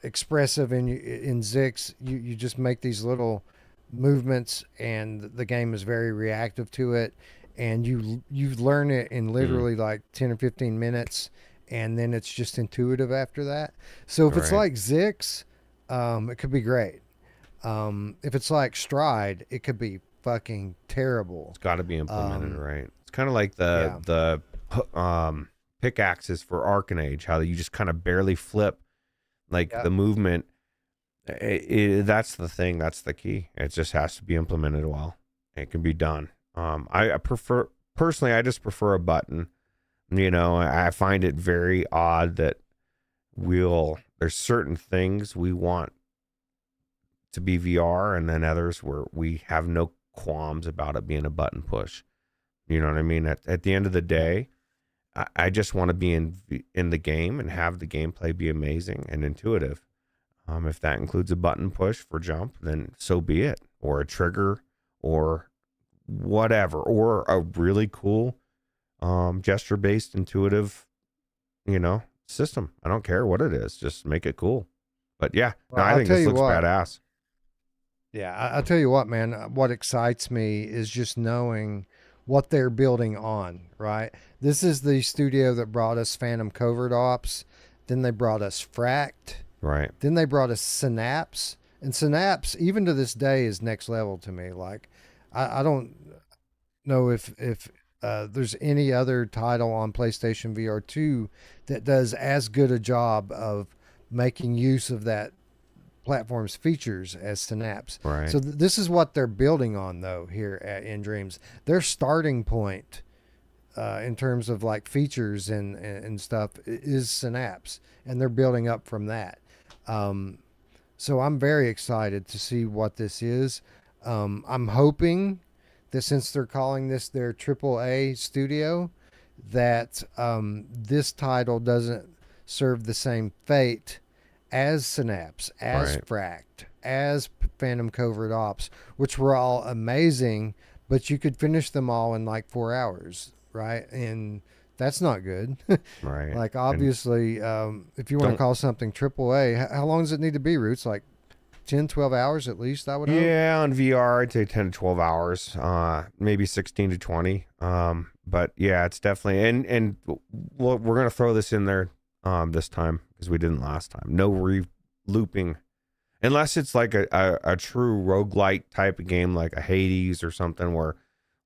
expressive in Zix. You just make these little movements, and the game is very reactive to it. And you learn it in literally 10 or 15 minutes, and then it's just intuitive after that. So if it's like Zix, it could be great. If it's like Stride, it could be fucking terrible. It's got to be implemented right. It's kind of like the pickaxes for Arcanage, how you just kind of barely flip, the movement. That's the thing. That's the key. It just has to be implemented well. It can be done. I just prefer a button. I find it very odd that there's certain things we want to be VR, and then others where we have no qualms about it being a button push. You know what I mean? At the end of the day, I just want to be in the game and have the gameplay be amazing and intuitive. If that includes a button push for jump, then so be it, or a trigger, or whatever, or a really cool gesture-based intuitive, system. I don't care what it is, just make it cool. But yeah, no, Well, I I'll think tell this you looks what. badass. Yeah, I'll tell you what, man. What excites me is just knowing what they're building on, right? This is the studio that brought us Phantom Covert Ops. Then they brought us Fract. Right. Then they brought us Synapse. And Synapse, even to this day, is next level to me. Like, I don't know if there's any other title on PlayStation VR 2 that does as good a job of making use of that platform's features as Synapse. Right. So this is what they're building on, though, here at In Dreams. Their starting point in terms of like features and stuff is Synapse, and they're building up from that. So I'm very excited to see what this is. I'm hoping that since they're calling this their AAA studio, that this title doesn't serve the same fate as Synapse, as Right. Fract, as Phantom Covert Ops, which were all amazing, but you could finish them all in like 4 hours, right? And that's not good. Right. Like, And obviously, if you want to don't. call something AAA, how long does it need to be, Roots? Like 10, 12 hours at least, I would hope. Yeah, on VR, I'd say 10 to 12 hours, maybe 16 to 20. But yeah, it's definitely, and we're going to throw this in there this time because we didn't last time. No looping, unless it's like a true roguelike type of game, like a Hades or something where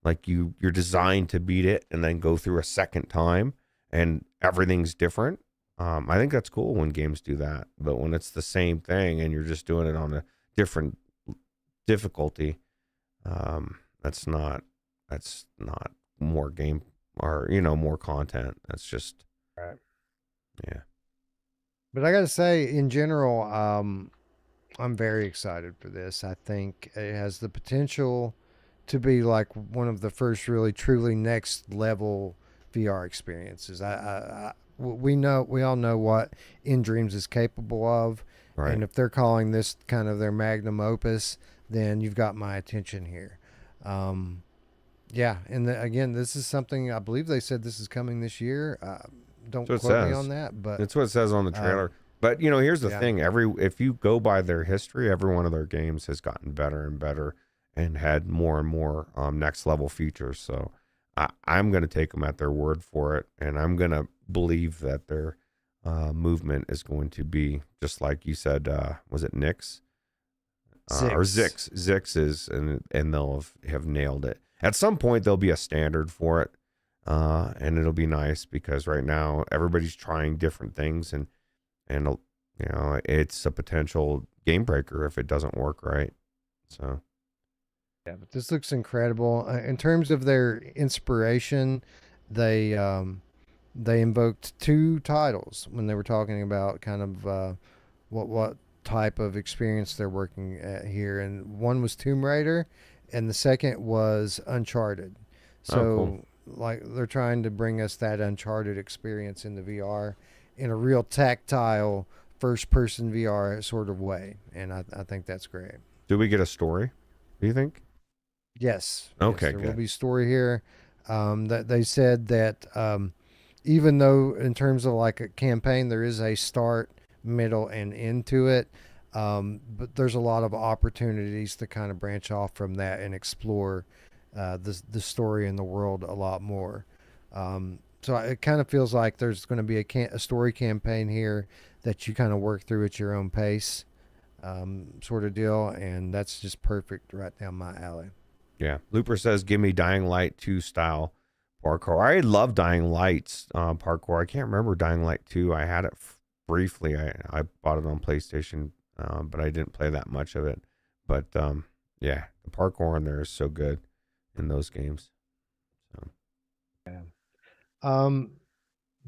like you're designed to beat it and then go through a second time and everything's different. I think that's cool when games do that, but when it's the same thing and you're just doing it on a different difficulty, that's not more game or more content. That's just Right. yeah. But I got to say, in general, I'm very excited for this. I think it has the potential to be like one of the first really truly next level VR experiences. We all know what In Dreams is capable of, Right. and if they're calling this kind of their magnum opus, then you've got my attention here. Um, yeah, and again, this is something I believe they said this is coming this year. Don't So it quote me says. on that, but That's what it says on the trailer. But here's the yeah. thing: if you go by their history, every one of their games has gotten better and better, and had more and more next level features. So I'm going to take them at their word for it, and I'm going to believe that their movement is going to be just like you said. Was it Nyx or Six. Zix? Zix is, and they'll have nailed it. At some point, there'll be a standard for it, and it'll be nice because right now everybody's trying different things and it's a potential game breaker if it doesn't work right. So Yeah, but this looks incredible. In terms of their inspiration, they invoked two titles when they were talking about kind of what type of experience they're working at here, and one was Tomb Raider, and the second was Uncharted. oh, So cool. like they're trying to bring us that Uncharted experience in the VR in a real tactile first person VR sort of way, and I think that's great. Do we get a story, do you think? Yes, Okay, there will good. be story here. That they said that even though in terms of like a campaign, there is a start, middle, and end to it, but there's a lot of opportunities to kind of branch off from that and explore the story and the world a lot more. So it kind of feels like there's going to be a story campaign here that you kind of work through at your own pace, sort of deal, and that's just perfect right down my alley. Yeah. Looper says, give me Dying Light 2 style parkour. I love Dying Light's parkour. I can't remember Dying Light 2. I had it briefly. I bought it on PlayStation, but I didn't play that much of it. But yeah, the parkour in there is so good in those games. So. Um,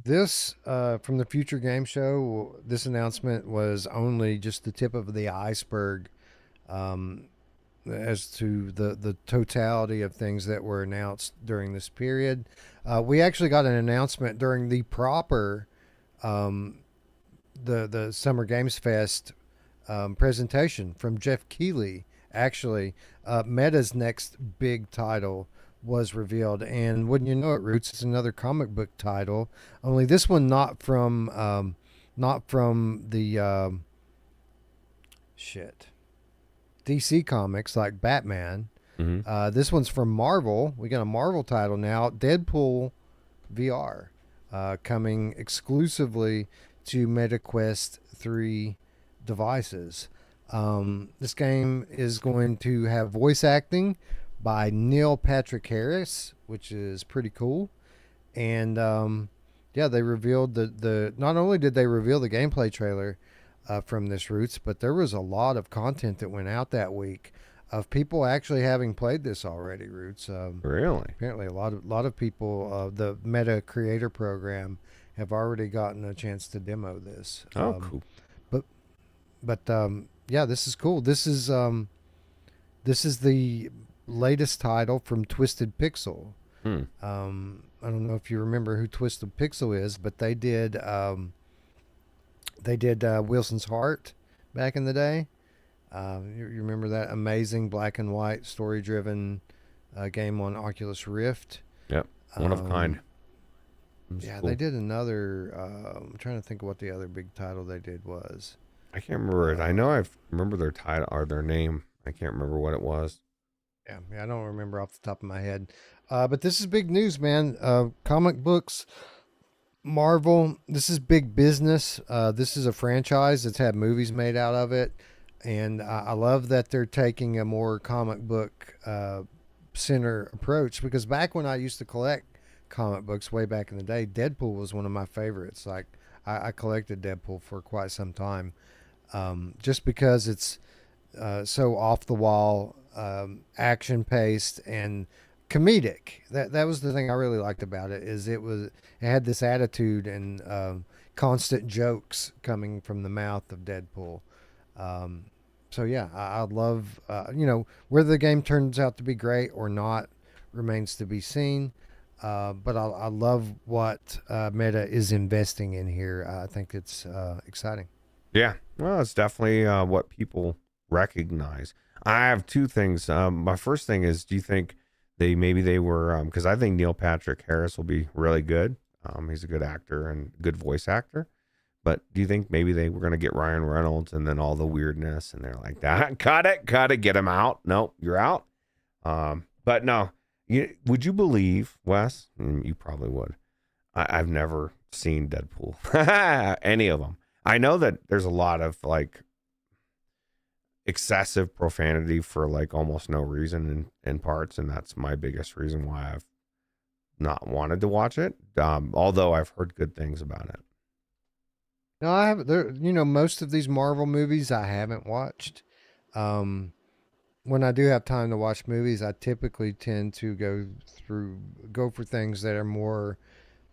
this from the Future Game Show, this announcement was only just the tip of the iceberg. Um, as to the totality of things that were announced during this period. We actually got an announcement during the proper the Summer Games Fest presentation from Jeff Keighley. Actually, Meta's next big title was revealed, and wouldn't you know it, Roots, it's another comic book title. Only this one not from the shit DC Comics like Batman. This one's from Marvel. We got a Marvel title now, Deadpool VR, coming exclusively to MetaQuest 3 devices. This game is going to have voice acting by Neil Patrick Harris, which is pretty cool. And yeah, they revealed the not only did they reveal the gameplay trailer from this Roots, but there was a lot of content that went out that week of people actually having played this already. Roots. Really? Apparently, a lot of people, the Meta Creator Program, have already gotten a chance to demo this. Oh, cool. But yeah, this is cool. This is the latest title from Twisted Pixel. I don't know if you remember who Twisted Pixel is, but they did Wilson's Heart back in the day. You remember that amazing black and white story-driven game on Oculus Rift? Yep, one of kind. Yeah, cool. they did another. I'm trying to think of what the other big title they did was. I can't remember it. I know I remember their title or their name. I can't remember what it was. Yeah, I don't remember off the top of my head. But this is big news, man. Comic books, Marvel. This is big business. This is a franchise that's had movies made out of it, and I love that they're taking a more comic book center approach. Because back when I used to collect comic books way back in the day, Deadpool was one of my favorites. Like I collected Deadpool for quite some time, just because it's so off the wall, action paced and comedic. That was the thing I really liked about it. Is it had this attitude and constant jokes coming from the mouth of Deadpool. So yeah, I love whether the game turns out to be great or not remains to be seen. But I love what Meta is investing in here. I think it's exciting. Yeah, well, it's definitely what people recognize. I have two things. My first thing is, do you think they were, because I think Neil Patrick Harris will be really good. He's a good actor and good voice actor. But do you think maybe they were going to get Ryan Reynolds and then all the weirdness, and they're like, that cut it, get him out. No, you're out. But no. Would you believe, Wes? You probably would. I've never seen Deadpool, any of them. I know that there's a lot of like excessive profanity for like almost no reason in parts, and that's my biggest reason why I've not wanted to watch it. Although I've heard good things about it. No, I haven't. Most of these Marvel movies I haven't watched. When I do have time to watch movies, I typically tend to go for things that are more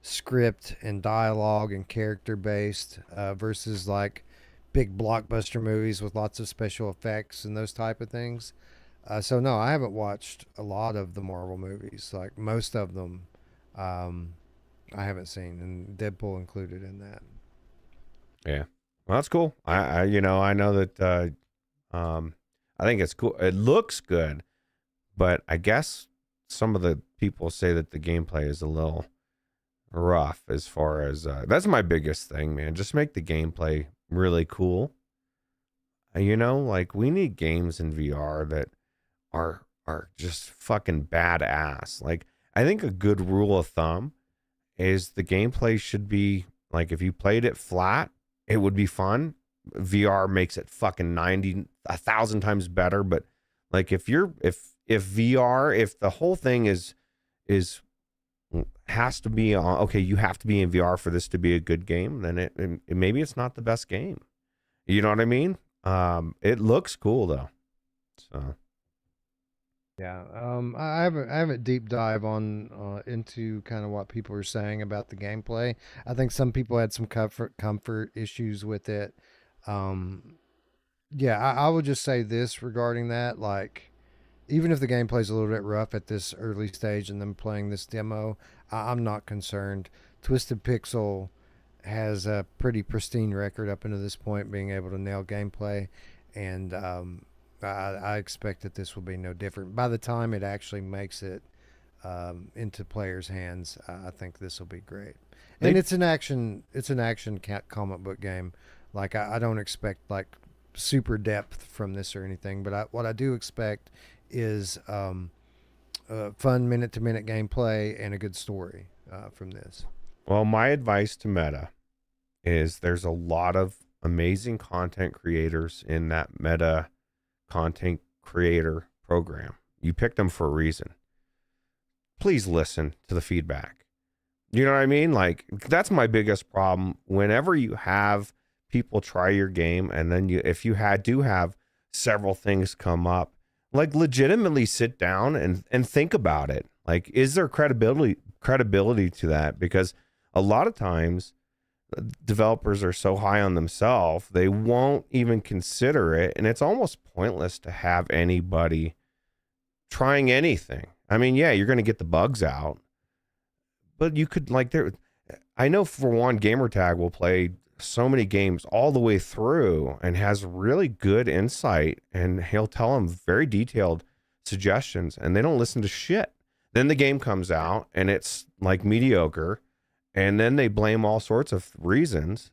script and dialogue and character based versus like big blockbuster movies with lots of special effects and those type of things. So no, I haven't watched a lot of the Marvel movies. Like most of them, I haven't seen, and Deadpool included in that. Yeah, well, that's cool. I know that. I think it's cool. It looks good, but I guess some of the people say that the gameplay is a little rough as far as that's my biggest thing, man. Just make the gameplay really cool. Like we need games in VR that are just fucking badass. Like I think a good rule of thumb is the gameplay should be like if you played it flat, it would be fun. VR makes it fucking 1,000 times better, but like if VR, if the whole thing has to be on, okay, you have to be in VR for this to be a good game, then it maybe it's not the best game. You know what I mean? It looks cool though. So yeah, I haven't deep dive on into kind of what people are saying about the gameplay. I think some people had some comfort issues with it. Yeah, I would just say this regarding that, like even if the gameplay's a little bit rough at this early stage and them playing this demo, I'm not concerned. Twisted Pixel has a pretty pristine record up until this point, being able to nail gameplay, and I expect that this will be no different. By the time it actually makes it into players' hands, I think this will be great. And it's an action comic book game. Like I don't expect like super depth from this or anything, but what I do expect is fun minute to minute gameplay and a good story from this. Well, my advice to Meta is there's a lot of amazing content creators in that Meta content creator program. You picked them for a reason. Please listen to the feedback. You know what I mean? Like, that's my biggest problem. Whenever you have people try your game, and then if you do have several things come up, like legitimately sit down and think about it. Like, is there credibility to that? Because a lot of times developers are so high on themselves, they won't even consider it. And it's almost pointless to have anybody trying anything. I mean, yeah, you're going to get the bugs out, but you could I know for one, Gamertag will play so many games all the way through and has really good insight, and he'll tell them very detailed suggestions, and they don't listen to shit. Then the game comes out and it's like mediocre, and then they blame all sorts of reasons,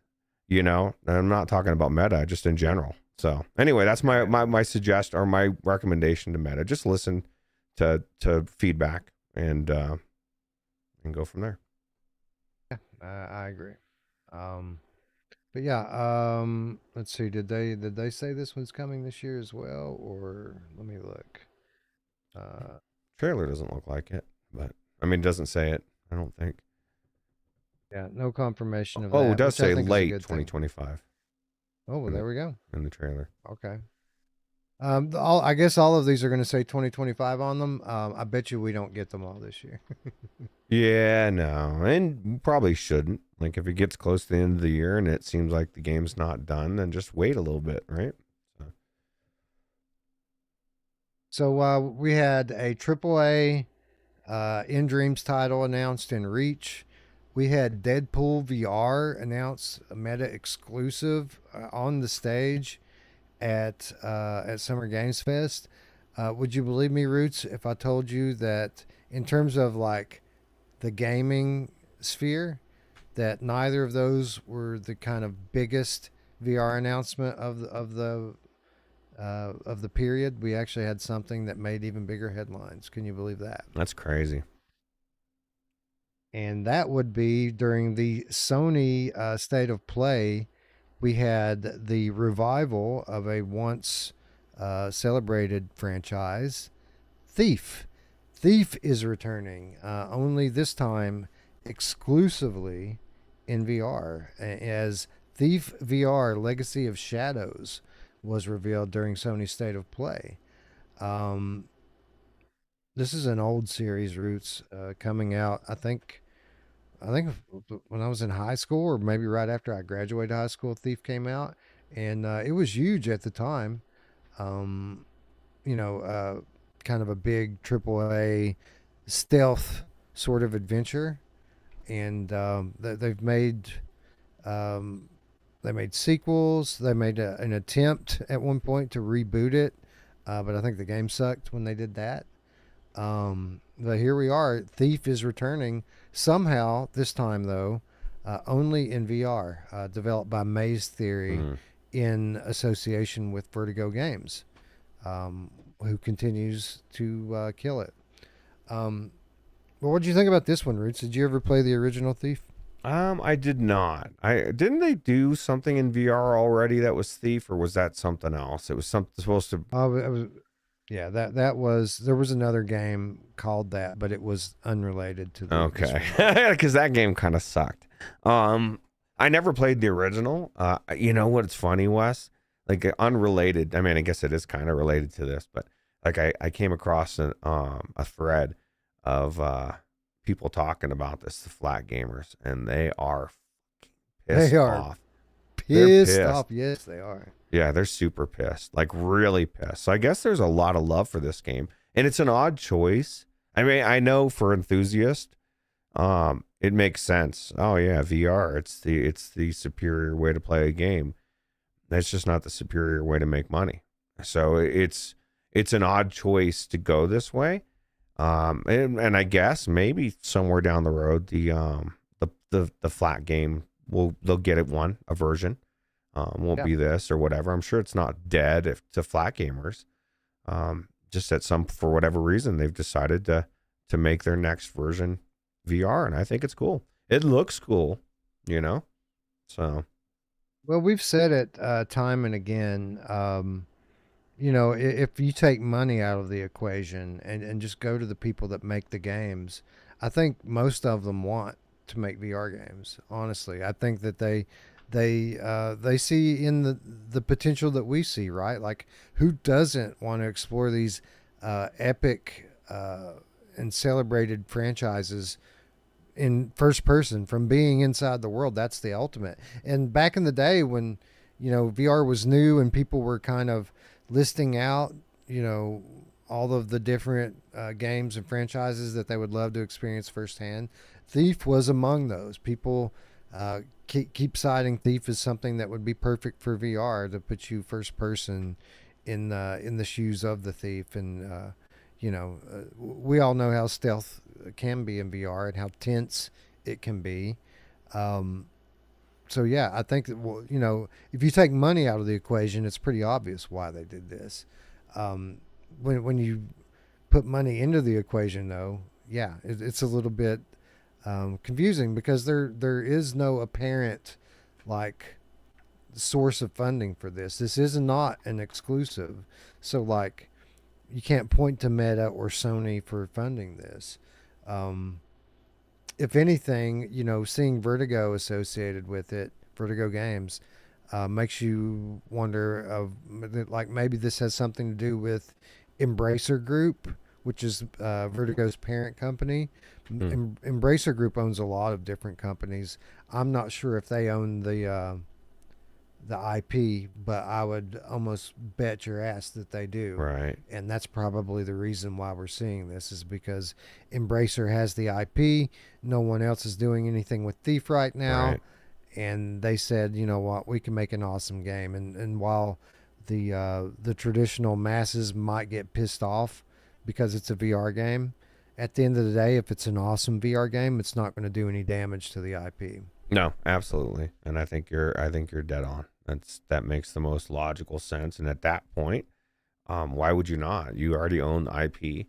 you know. I'm not talking about Meta, just in general. So anyway, that's my suggestion or my recommendation to Meta. Just listen to feedback and go from there. Yeah, I agree. But yeah, let's see. Did they say this one's coming this year as well, or let me look. Trailer doesn't look like it, but I mean, it doesn't say it, I don't think. Yeah, no confirmation of that. Oh, it does which I say think is a late good thing. 2025 Oh, well, there we go. in the trailer. Okay. I guess all of these are going to say 2025 on them. I bet you we don't get them all this year. Yeah, no, and you probably shouldn't. Like, if it gets close to the end of the year and it seems like the game's not done, then just wait a little bit, right? So we had a AAA In Dreams title announced in Reach. We had Deadpool VR announced, a Meta exclusive on the stage at Summer Games Fest. Would you believe me, Roots, if I told you that in terms of like the gaming sphere, that neither of those were the kind of biggest VR announcement of the period? We actually had something that made even bigger headlines. Can you believe that? That's crazy. And that would be during the Sony State of Play. We had the revival of a once celebrated franchise, Thief. Thief is returning, only this time exclusively in VR, as Thief VR Legacy of Shadows was revealed during Sony State of Play. This is an old series, Roots, coming out, I think when I was in high school, or maybe right after I graduated high school, Thief came out, and it was huge at the time. Kind of a big AAA stealth sort of adventure, and they've made sequels. They made an attempt at one point to reboot it, but I think the game sucked when they did that. But here we are. Thief is returning somehow this time, though, only in VR, developed by Maze Theory in association with Vertigo Games, who continues to kill it. Well, what did you think about this one, Roots? Did you ever play the original Thief? I did not. Didn't they do something in VR already that was Thief, or was that something else? It was supposed to. It was. Yeah, that was, there was another game called that, but it was unrelated to the. Okay, because that game kind of sucked. I never played the original. You know what's funny, Wes? Like, unrelated. I mean, I guess it is kind of related to this, but like I came across a thread of people talking about this, the flat gamers, and they are pissed off. Pissed off. Yes, they are. Yeah, they're super pissed, like really pissed. So I guess there's a lot of love for this game, and it's an odd choice. I mean, I know for enthusiasts, it makes sense. Oh yeah, VR. It's the superior way to play a game. That's just not the superior way to make money. So it's an odd choice to go this way. And I guess maybe somewhere down the road, the flat game they'll get a version. Won't be this or whatever. I'm sure it's not dead to flat gamers. Just for whatever reason, they've decided to make their next version VR, and I think it's cool. It looks cool, you know. So, Well, we've said it time and again. You know, if you take money out of the equation and just go to the people that make the games, I think most of them want to make VR games. Honestly, I think that they see in the potential that we see, right? Like, who doesn't want to explore these epic and celebrated franchises in first person from being inside the world? That's the ultimate. And back in the day when, you know, VR was new and people were kind of listing out, you know, all of the different games and franchises that they would love to experience firsthand, Thief was among those. People keep citing Thief as something that would be perfect for VR to put you first person in the shoes of the thief. And you know, we all know how stealth can be in VR and how tense it can be. So yeah, I think that, well, you know, if you take money out of the equation, it's pretty obvious why they did this. When you put money into the equation, though, yeah, it's a little bit confusing because there is no apparent like source of funding for this. This is not an exclusive, so like you can't point to Meta or Sony for funding this. If anything, you know, seeing Vertigo associated with it, Vertigo Games, makes you wonder of like maybe this has something to do with Embracer Group, which is Vertigo's parent company. Embracer Group owns a lot of different companies. I'm not sure if they own the IP, but I would almost bet your ass that they do. right. And that's probably the reason why we're seeing this, is because Embracer has the IP. No one else is doing anything with Thief right now. Right. And they said, you know what, we can make an awesome game. And while the traditional masses might get pissed off because it's a VR game, at the end of the day, if it's an awesome VR game, it's not going to do any damage to the IP. No, absolutely. And I think you're dead on. That makes the most logical sense. And at that point, why would you not? You already own the IP.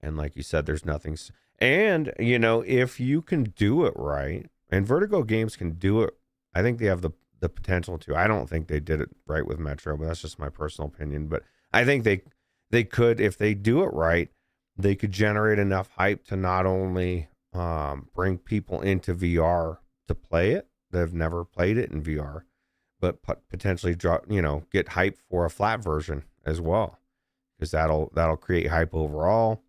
And like you said, there's nothing. And, you know, if you can do it right, and Vertigo Games can do it, I think they have the potential to. I don't think they did it right with Metro, but that's just my personal opinion. But I think they could, if they do it right, they could generate enough hype to not only bring people into VR to play it that have never played it in VR, but potentially get hype for a flat version as well, because that'll create hype overall.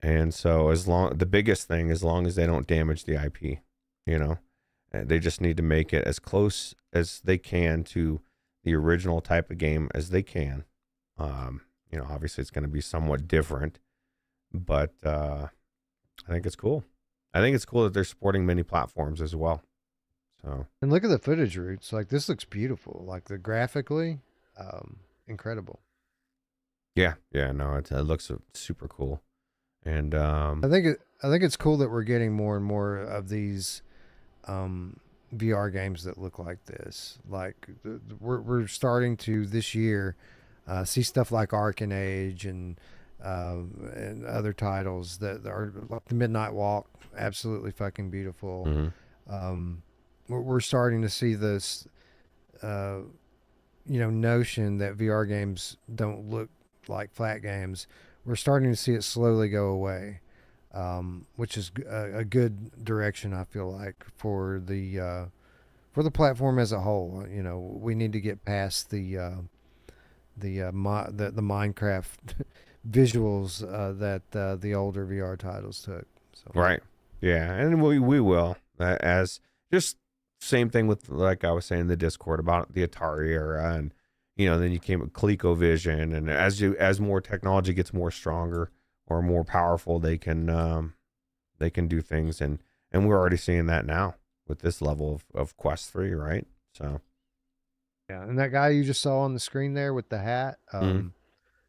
And so the biggest thing, as long as they don't damage the IP, you know, they just need to make it as close as they can to the original type of game as they can. You know, obviously it's going to be somewhat different, but I think it's cool. I think it's cool that they're supporting many platforms as well. So, And look at the footage, Roots. Like, this looks beautiful. Like, the graphically, incredible. yeah, no, it looks super cool. And I think it's cool that we're getting more and more of these VR games that look like this. Like, we're starting to this year see stuff like Arc and Age and other titles that are like the Midnight Walk, absolutely fucking beautiful. mhm. We're starting to see this, notion that VR games don't look like flat games. We're starting to see it slowly go away, which is a good direction, I feel like, for the platform as a whole. You know, we need to get past the Minecraft visuals that the older VR titles took. So. Right. Yeah, and we will, as just same thing with, like I was saying in the Discord about the Atari era, and then you came with ColecoVision, and as more technology gets more stronger or more powerful, they can do things, and we're already seeing that now with this level of Quest 3, right? So Yeah, and that guy you just saw on the screen there with the hat,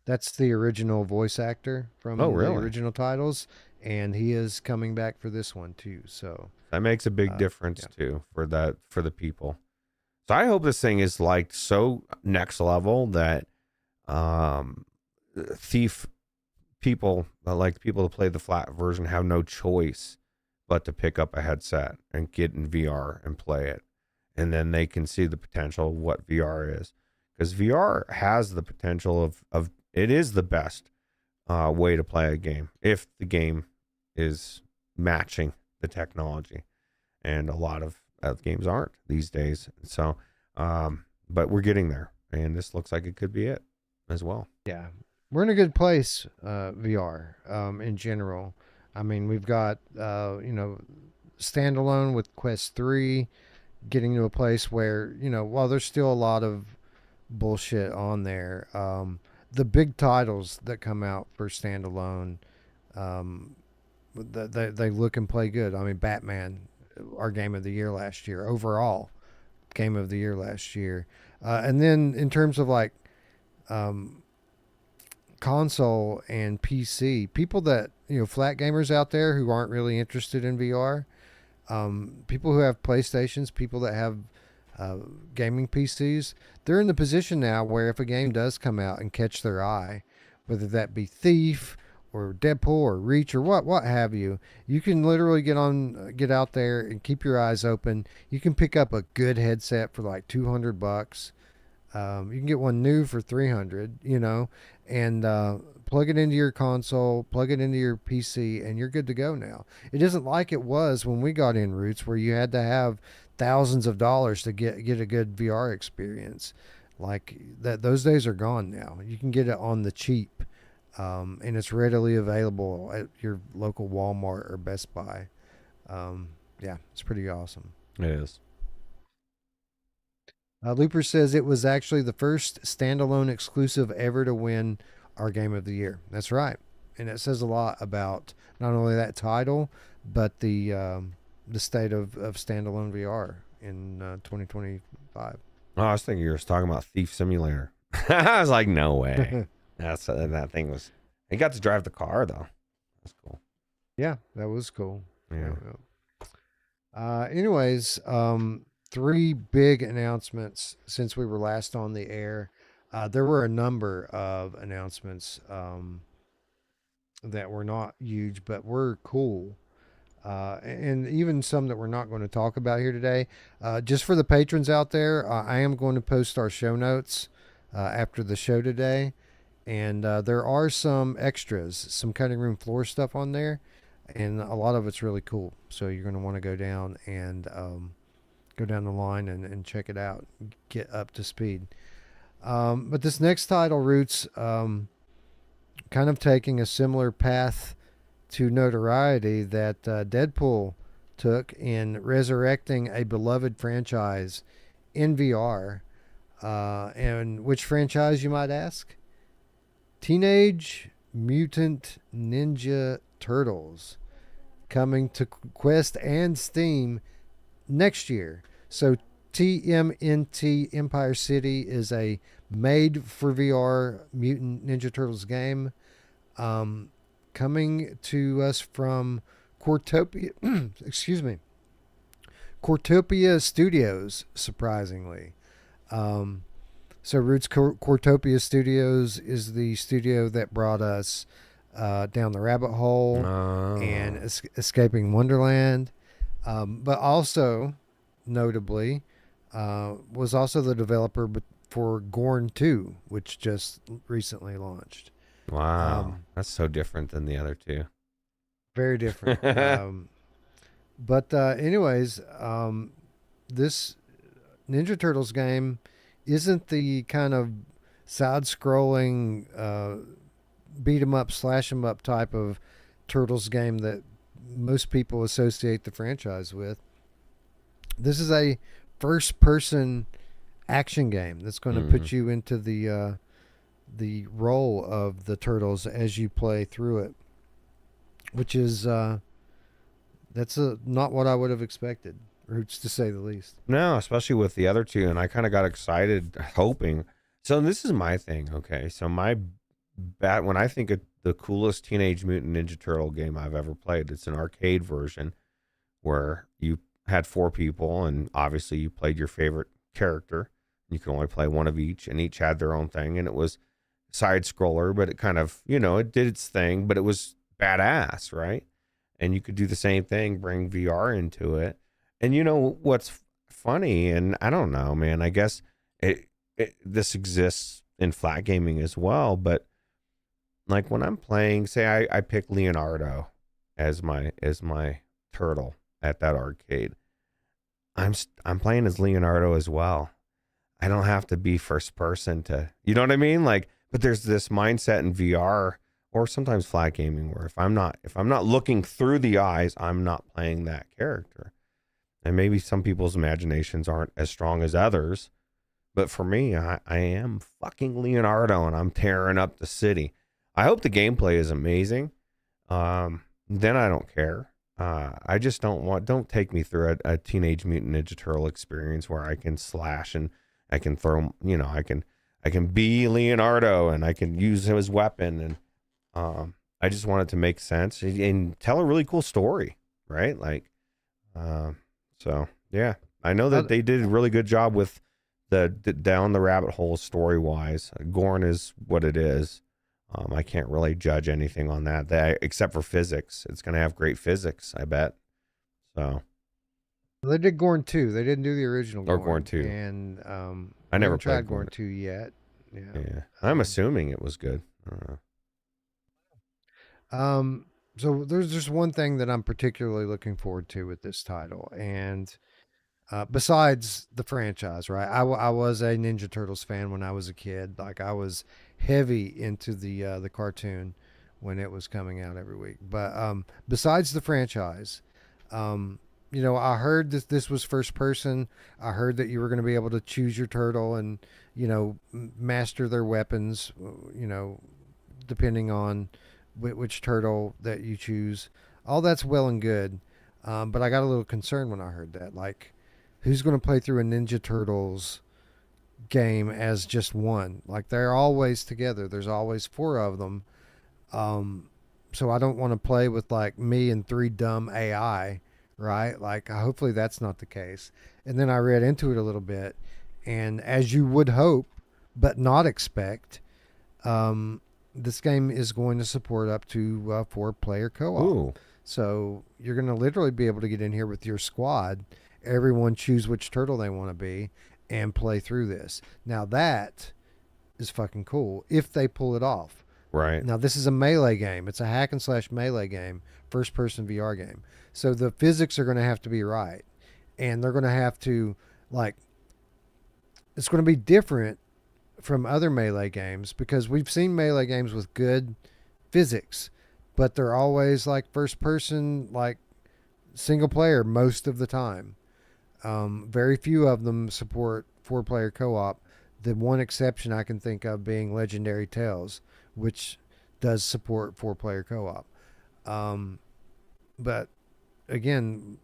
that's the original voice actor from Oh, the really? original titles, and he is coming back for this one too. So that makes a big difference too for the people. So I hope this thing is like so next level that thief people, like people to play the flat version, have no choice but to pick up a headset and get in VR and play it. And then they can see the potential of what VR is. Because VR has the potential of it is the best way to play a game if the game is matching the technology. And a lot of games aren't these days. So, but we're getting there. And this looks like it could be it as well. yeah, we're in a good place, VR in general. I mean, we've got standalone with Quest 3 getting to a place where, while there's still a lot of bullshit on there, the big titles that come out for standalone, they look and play good. I mean, Batman, our game of the year last year, overall game of the year last year. And then in terms of like console and PC, people that, flat gamers out there who aren't really interested in VR, people who have PlayStations, people that have gaming PCs, they're in the position now where if a game does come out and catch their eye, whether that be Thief or Deadpool or Reach or what have you, you can literally get out there and keep your eyes open. You can pick up a good headset for like $200. You can get one new for $300, and plug it into your console, plug it into your PC, and you're good to go now. It isn't like it was when we got in Roots, where you had to have thousands of dollars to get a good VR experience. Like that, those days are gone now. You can get it on the cheap, and it's readily available at your local Walmart or Best Buy. Yeah, it's pretty awesome. It is. Looper says it was actually the first standalone exclusive ever to win our game of the year. That's right. And it says a lot about not only that title, but the state of standalone VR in 2025. Oh, I was thinking you were talking about Thief Simulator. I was like, no way. That thing was. He got to drive the car though. That's cool. Yeah, that was cool. Yeah. Anyways, 3 big announcements since we were last on the air. There were a number of announcements that were not huge, but were cool. And even some that we're not going to talk about here today. Just for the patrons out there, I am going to post our show notes after the show today. And there are some extras, some cutting room floor stuff on there. And a lot of it's really cool. So you're going to want to go down and go down the line and check it out, get up to speed. But this next title, Roots, kind of taking a similar path to notoriety that Deadpool took in resurrecting a beloved franchise in VR. And which franchise, you might ask? Teenage Mutant Ninja Turtles, coming to Quest and Steam next year. So TMNT Empire City is a made for VR Mutant Ninja Turtles game, coming to us from Cortopia Cortopia Studios, surprisingly. So Roots Cortopia Studios is the studio that brought us Down the Rabbit Hole and Escaping Wonderland, but also notably was also the developer for Gorn 2, which just recently launched. Wow, that's so different than the other two. Very different. But anyways, this Ninja Turtles game isn't the kind of side-scrolling beat 'em up, slash 'em up type of Turtles game that most people associate the franchise with. This is a first-person action game that's going to put you into the role of the turtles as you play through it, which is that's not what I would have expected, Roots, to say the least. No, especially with the other two, and I kind of got excited hoping. So this is my thing, okay? So when I think of the coolest Teenage Mutant Ninja Turtle game I've ever played, it's an arcade version where you had 4 people, and obviously you played your favorite character. You could only play one of each, and each had their own thing, and it was side scroller, but it kind of, it did its thing, but it was badass, right? And you could do the same thing, bring VR into it. And what's funny, and I don't know, man, I guess this exists in flat gaming as well, but like when I'm playing, say I pick Leonardo as my turtle at that arcade, I'm playing as Leonardo as well. I don't have to be first person to, you know what I mean? Like, but there's this mindset in VR or sometimes flat gaming where if I'm not looking through the eyes, I'm not playing that character. And maybe some people's imaginations aren't as strong as others, but for me, I am fucking Leonardo and I'm tearing up the city. I hope the gameplay is amazing. Then I don't care. I just don't take me through a Teenage Mutant Ninja Turtle experience where I can slash and I can throw, I can be Leonardo and I can use his weapon. And I just want it to make sense and tell a really cool story, right? Like, so yeah, I know that they did a really good job with the down the rabbit hole story wise. Gorn is what it is. I can't really judge anything on that except for physics. It's going to have great physics, I bet. So they did Gorn 2. They didn't do the original or Gorn 2. And I never tried played Gorn 2 yet. Yeah. I'm assuming it was good. I don't know. So there's just one thing that I'm particularly looking forward to with this title, and besides the franchise, right? I was a Ninja Turtles fan when I was a kid. Like I was heavy into the cartoon when it was coming out every week. But besides the franchise, I heard that this was first person. I heard that you were going to be able to choose your turtle and master their weapons. Depending on which turtle that you choose. All that's well and good, but I got a little concerned when I heard that. Like, who's going to play through a Ninja Turtles game as just one? Like, they're always together. There's always 4 of them. So I don't want to play with like me and 3 dumb AI, right? Like, hopefully that's not the case. And then I read into it a little bit, and as you would hope, but not expect, this game is going to support up to 4-player co-op. Ooh. So you're going to literally be able to get in here with your squad, everyone choose which turtle they want to be, and play through this. Now that is fucking cool if they pull it off. Right. Now this is a melee game. It's a hack and slash melee game, first person VR game. So the physics are going to have to be right. And they're going to have to, like, it's going to be different from other melee games because we've seen melee games with good physics, but they're always like first person, like single player most of the time. Very few of them support 4-player co-op. The one exception I can think of being Legendary Tales, which does support 4-player co-op. But again,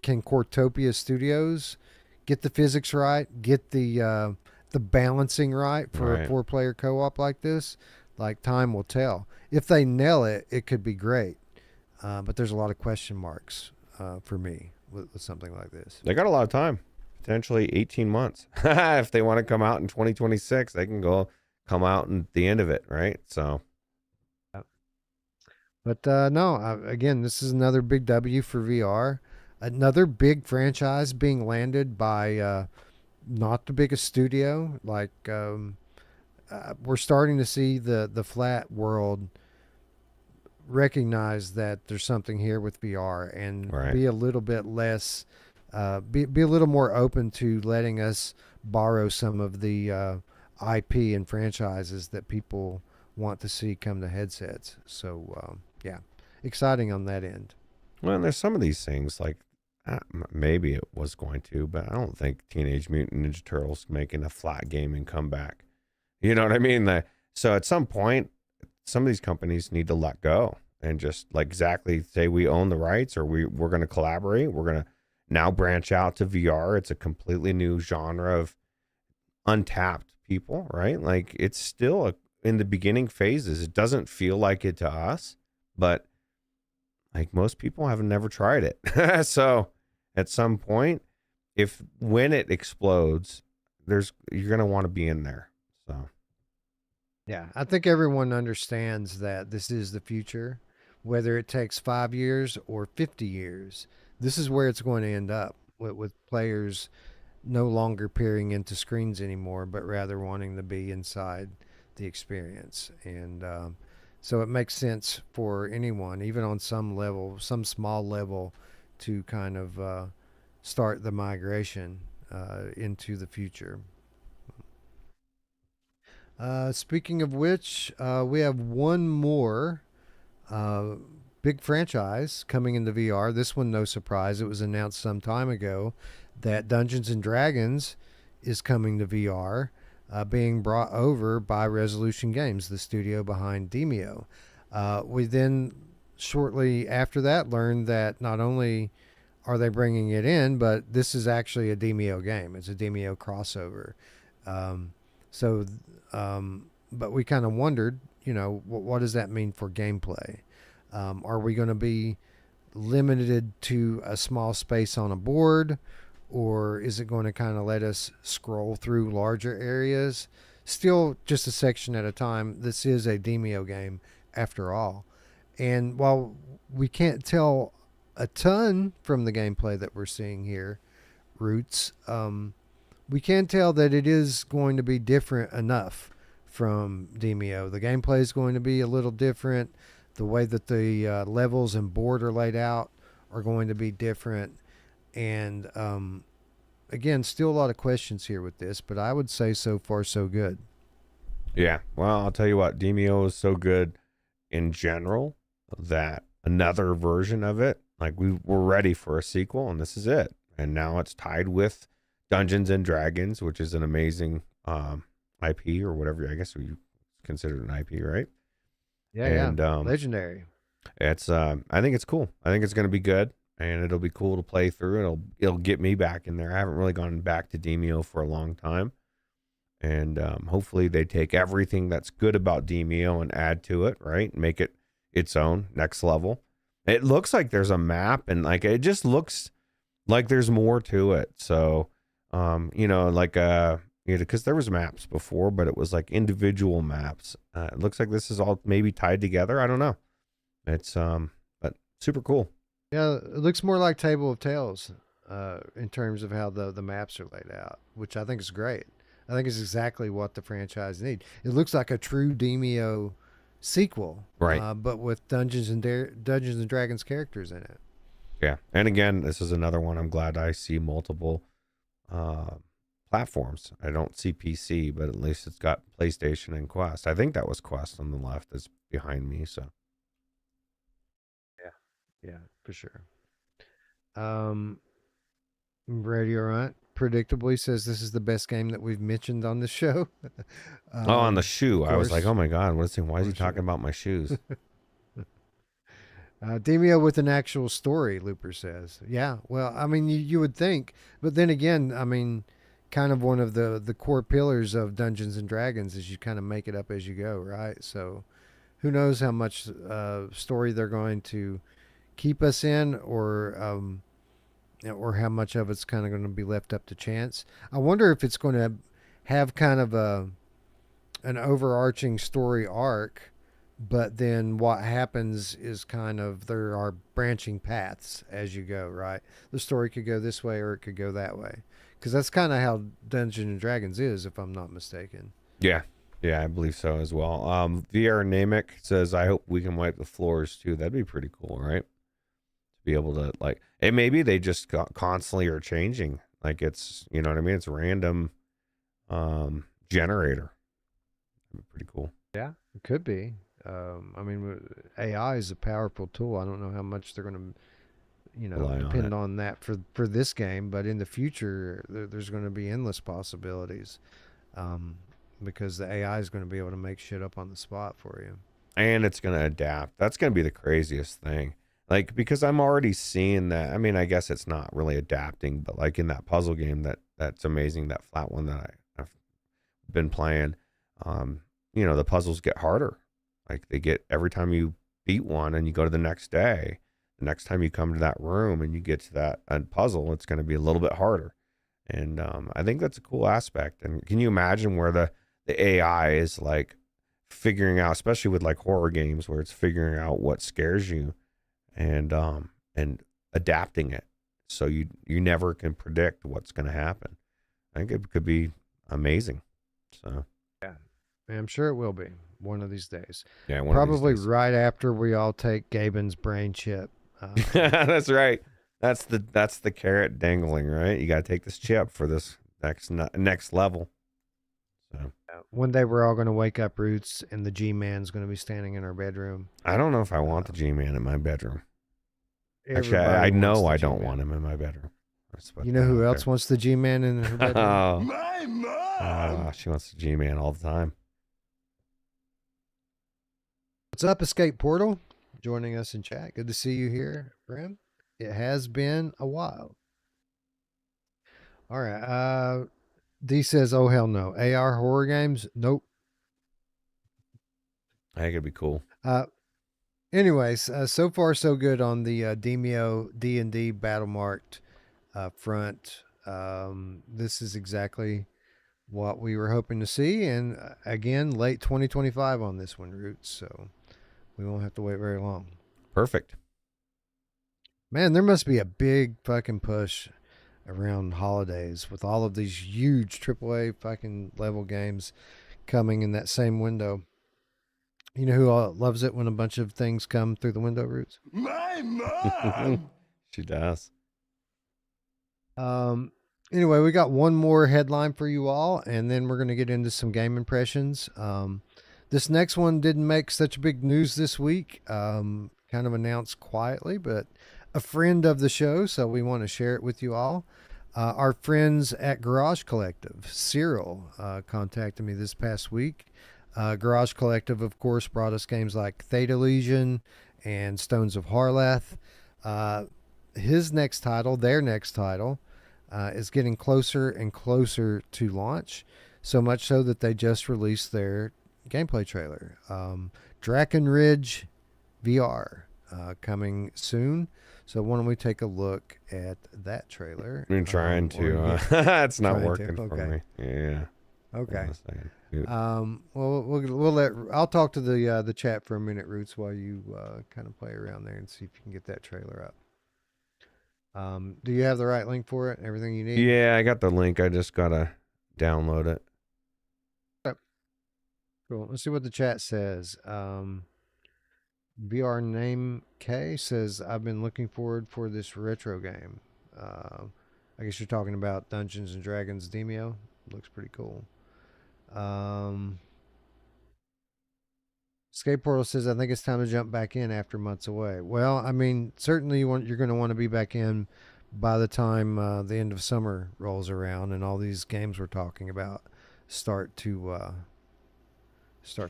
can Cortopia Studios get the physics right, get the balancing right for a 4-player co-op like this? Like, time will tell. If they nail it, it could be great. But there's a lot of question marks for me with something like this. They got a lot of time, potentially 18 months. If they want to come out in 2026, they can come out at the end of it, right? So. But no, again, this is another big W for VR. Another big franchise being landed by not the biggest studio. Like, we're starting to see the flat world recognize that there's something here with VR and be a little bit less, be a little more open to letting us borrow some of the IP and franchises that people want to see come to headsets. So, yeah, exciting on that end. Well, and there's some of these things like, Maybe it was going to, but I don't think Teenage Mutant Ninja Turtles making a flat gaming comeback. You know what I mean? So at some point, some of these companies need to let go and just like exactly say we own the rights, or we're going to collaborate. We're going to now branch out to VR. It's a completely new genre of untapped people, right? Like it's still in the beginning phases. It doesn't feel like it to us, but like most people have never tried it. So at some point, when it explodes, you're going to want to be in there. So Yeah, I think everyone understands that this is the future, whether it takes 5 years or 50 years. This is where it's going to end up with players no longer peering into screens anymore, but rather wanting to be inside the experience. And so it makes sense for anyone, even on some level, some small level, to kind of start the migration into the future. Speaking of which, we have one more uh, big franchise coming into VR. This one, no surprise. It was announced some time ago that Dungeons and Dragons is coming to VR, being brought over by Resolution Games, the studio behind Demeo. We then, shortly after that, learned that not only are they bringing it in, but this is actually a Demeo game. It's a Demeo crossover. Um, so, but we kind of wondered, what does that mean for gameplay? Are we going to be limited to a small space on a board, or is it going to kind of let us scroll through larger areas? Still just a section at a time. This is a Demeo game after all. And while we can't tell a ton from the gameplay that we're seeing here, Roots, we can tell that it is going to be different enough from Demeo. The gameplay is going to be a little different. The way that the levels and board are laid out are going to be different. And again, still a lot of questions here with this, but I would say so far so good. yeah, well, I'll tell you what, Demeo is so good in general that another version of it, like we're ready for a sequel, and this is it. And now it's tied with Dungeons and Dragons, which is an amazing IP or whatever. I guess we consider it an IP, right? Yeah, And legendary. it's I think it's cool. I think it's going to be good, and it'll be cool to play through. It'll get me back in there. I haven't really gone back to Demeo for a long time, and hopefully they take everything that's good about Demeo and add to it, right? Make it its own next level. It looks like there's a map, and like it just looks like there's more to it. So, because there was maps before, but it was like individual maps. It looks like this is all maybe tied together. I don't know. It's but super cool. Yeah, it looks more like Table of Tales in terms of how the maps are laid out, which I think is great. I think it's exactly what the franchise needs. It looks like a true Demeo sequel, Right. but with Dungeons and Dragons characters in it. Yeah. And again, this is another one. I'm glad I see multiple platforms. I don't see PC, but at least it's got PlayStation and Quest. I think that was Quest on the left that's behind me. So Yeah, for sure. Radio Runt predictably says this is the best game that we've mentioned on the show. on the shoe, I was like, course. oh my God, why is he Of course, talking yeah. about my shoes? Demeo with an actual story, Looper says. Yeah, well, I mean, you would think, but then again, I mean, kind of one of the core pillars of Dungeons and Dragons is you kind of make it up as you go, right? So, who knows how much story they're going to keep us in, or how much of it's kind of going to be left up to chance. I wonder if it's going to have kind of an overarching story arc, but then what happens is kind of there are branching paths as you go, right? The story could go this way or it could go that way, because that's kind of how Dungeons and Dragons is, if I'm not mistaken. Yeah. Yeah, I believe so as well. VR Namek says, I hope we can wipe the floors too. That'd be pretty cool, right? To be able to like, and maybe they just constantly are changing. Like it's, you know what I mean? It's a random generator. That'd be pretty cool. Yeah, it could be. I mean, AI is a powerful tool. I don't know how much they're going to, rely on depend it. on that for this game, but in the future, there's going to be endless possibilities, because the AI is going to be able to make shit up on the spot for you. And it's going to adapt. That's going to be the craziest thing. Like, because I'm already seeing that. I mean, I guess it's not really adapting, but like in that puzzle game that's amazing, that flat one that I've been playing, the puzzles get harder. Like they get, every time you beat one and you go to the next day, the next time you come to that room and you get to that puzzle, it's going to be a little bit harder. And I think that's a cool aspect. And can you imagine where the AI is like figuring out, especially with like horror games, where it's figuring out what scares you and adapting it, so you never can predict what's going to happen. I think it could be amazing. So Yeah, I'm sure it will be one of these days. yeah, Probably right after we all take Gaben's brain chip. That's right. That's the carrot dangling, right? You got to take this chip for this next level. So one day we're all going to wake up, Roots, and the G-Man's going to be standing in our bedroom. I don't know if I want the G-Man in my bedroom. Actually, Everybody I know wants I the don't G-Man. want him in my bedroom. You know who else wants the G-Man in her bedroom? Oh, My mom! she wants the G-Man all the time. What's up, Escape Portal? Joining us in chat. Good to see you here, friend. It has been a while. All right. D says, "Oh hell no, AR horror games? Nope." I think it'd be cool. Anyways, so far so good on the Demeo D&D Battlemarked front. This is exactly what we were hoping to see, and again, late 2025 on this one, Roots. So we won't have to wait very long. Perfect. Man, there must be a big fucking push around holidays with all of these huge AAA fucking level games coming in that same window. You know who loves it when a bunch of things come through the window, Roots? My mom! She does. Anyway, we got one more headline for you all, and then we're going to get into some game impressions. This next one didn't make such big news this week, kind of announced quietly, but a friend of the show, so we want to share it with you all. Our friends at Garage Collective, Cyril, contacted me this past week. Garage Collective, of course, brought us games like Theta Legion and Stones of Harlath. Their next title, is getting closer and closer to launch, so much so that they just released their gameplay trailer. DrakkenRidge VR coming soon. So why don't we take a look at that trailer? I'm trying to. It's not working for me. Yeah. Okay. Well, We'll let. I'll talk to the chat for a minute, Roots, while you kind of play around there and see if you can get that trailer up. Do you have the right link for it? Everything you need? yeah, I got the link. I just gotta download it. Cool. Let's see what the chat says. VR Name K says, "I've been looking forward for this retro game." I guess you're talking about Dungeons and Dragons Demeo. Looks pretty cool. Escape Portal says, "I think it's time to jump back in after months away." Well, I mean, certainly you're going to want to be back in by the time the end of summer rolls around and all these games we're talking about start to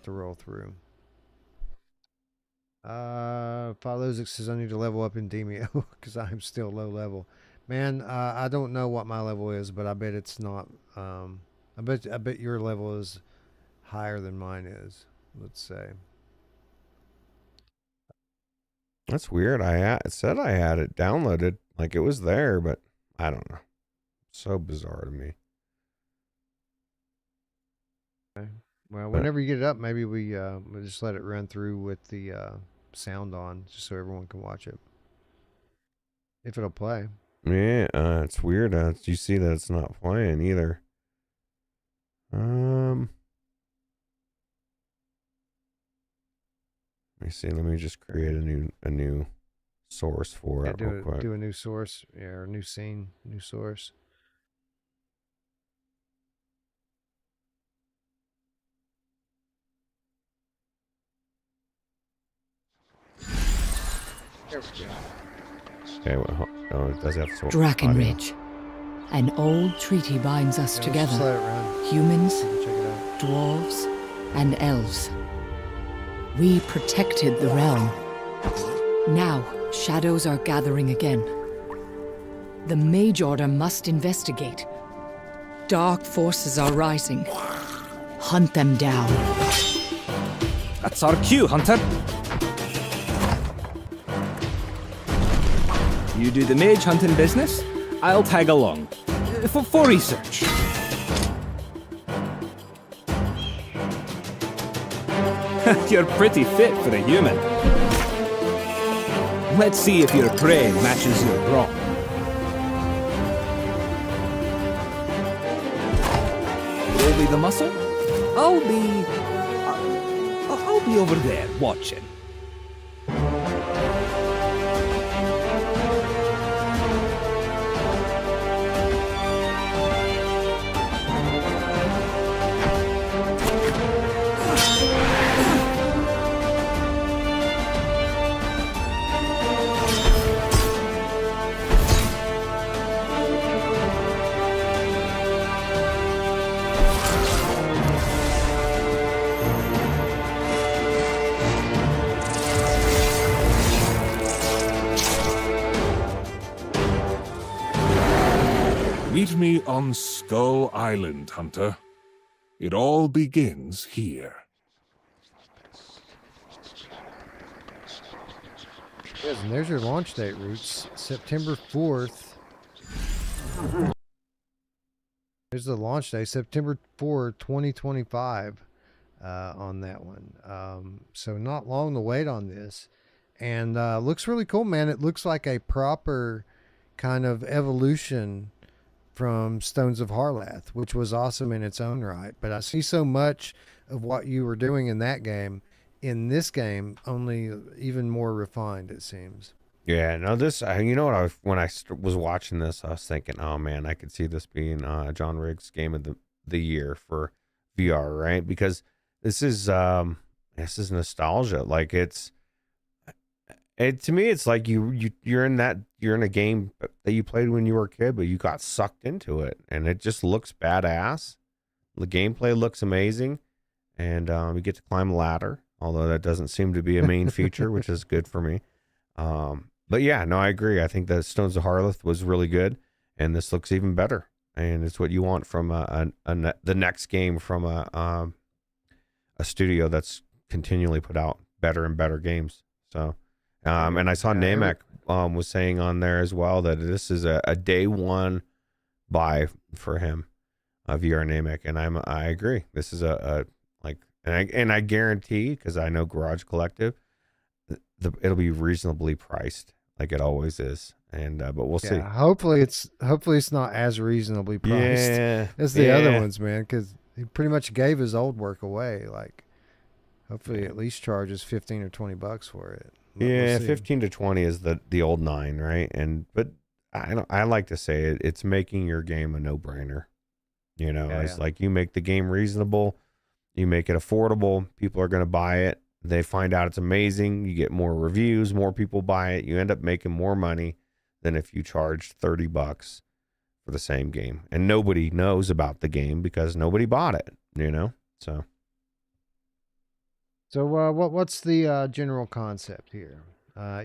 roll through. Philosic says, "I need to level up in Demeo because I'm still low level." Man, I don't know what my level is, but I bet it's not. I bet your level is higher than mine is. Let's say. That's weird. It said I had it downloaded, like it was there, but I don't know. So bizarre to me. Okay. Well, whenever you get it up, maybe we'll just let it run through with the sound on, just so everyone can watch it. If it'll play. Yeah, it's weird. You see that it's not playing either. Let me see. Let me just create a new source for it real quick. Do a new source, or a new scene, new source. There we go. Okay, well, oh, it does have some audio. DrakkenRidge. An old treaty binds us Yeah, let's just together. let it run. Humans, Check it out. dwarves, and elves. We protected the realm. Now, shadows are gathering again. The Mage Order must investigate. Dark forces are rising. Hunt them down. That's our cue, Hunter. You do the mage hunting business, I'll tag along. For research. You're pretty fit for a human. Let's see if your prey matches your brawn. You'll be the muscle? I'll be over there watching. Meet me on Skull Island, Hunter. It all begins here. Yes, and there's your launch date, Roots. September 4th. There's the launch day, September 4th, 2025, on that one. So not long to wait on this. And looks really cool, man. It looks like a proper kind of evolution from Stones of Harlath, which was awesome in its own right. But I see so much of what you were doing in that game in this game, only even more refined, it seems. Yeah, no, this, you know what, when I was watching this, I was thinking, oh man, I could see this being John Riggs' game of the year for VR, right? Because this is nostalgia. Like to me, it's like you're in a game that you played when you were a kid, but you got sucked into it, and it just looks badass. The gameplay looks amazing, and you get to climb a ladder, although that doesn't seem to be a main feature, which is good for me. But yeah, no, I agree. I think that Stones of Harlath was really good, and this looks even better. And it's what you want from the next game from a studio that's continually put out better and better games. So. And I saw Namek was saying on there as well that this is a day one buy for him, VR Namek, and I agree. This is and I guarantee, because I know Garage Collective, it'll be reasonably priced, like it always is. And but we'll see. Hopefully it's not as reasonably priced as the other ones, man, because he pretty much gave his old work away. Like, hopefully at least charges $15 or $20 for it. Yeah, 15 to 20 is the old 9, right? But I like to say it's making your game a no-brainer. You know, it's like you make the game reasonable, you make it affordable, people are going to buy it. They find out it's amazing, you get more reviews, more people buy it, you end up making more money than if you charged $30 for the same game. And nobody knows about the game because nobody bought it, you know? So what's the general concept here?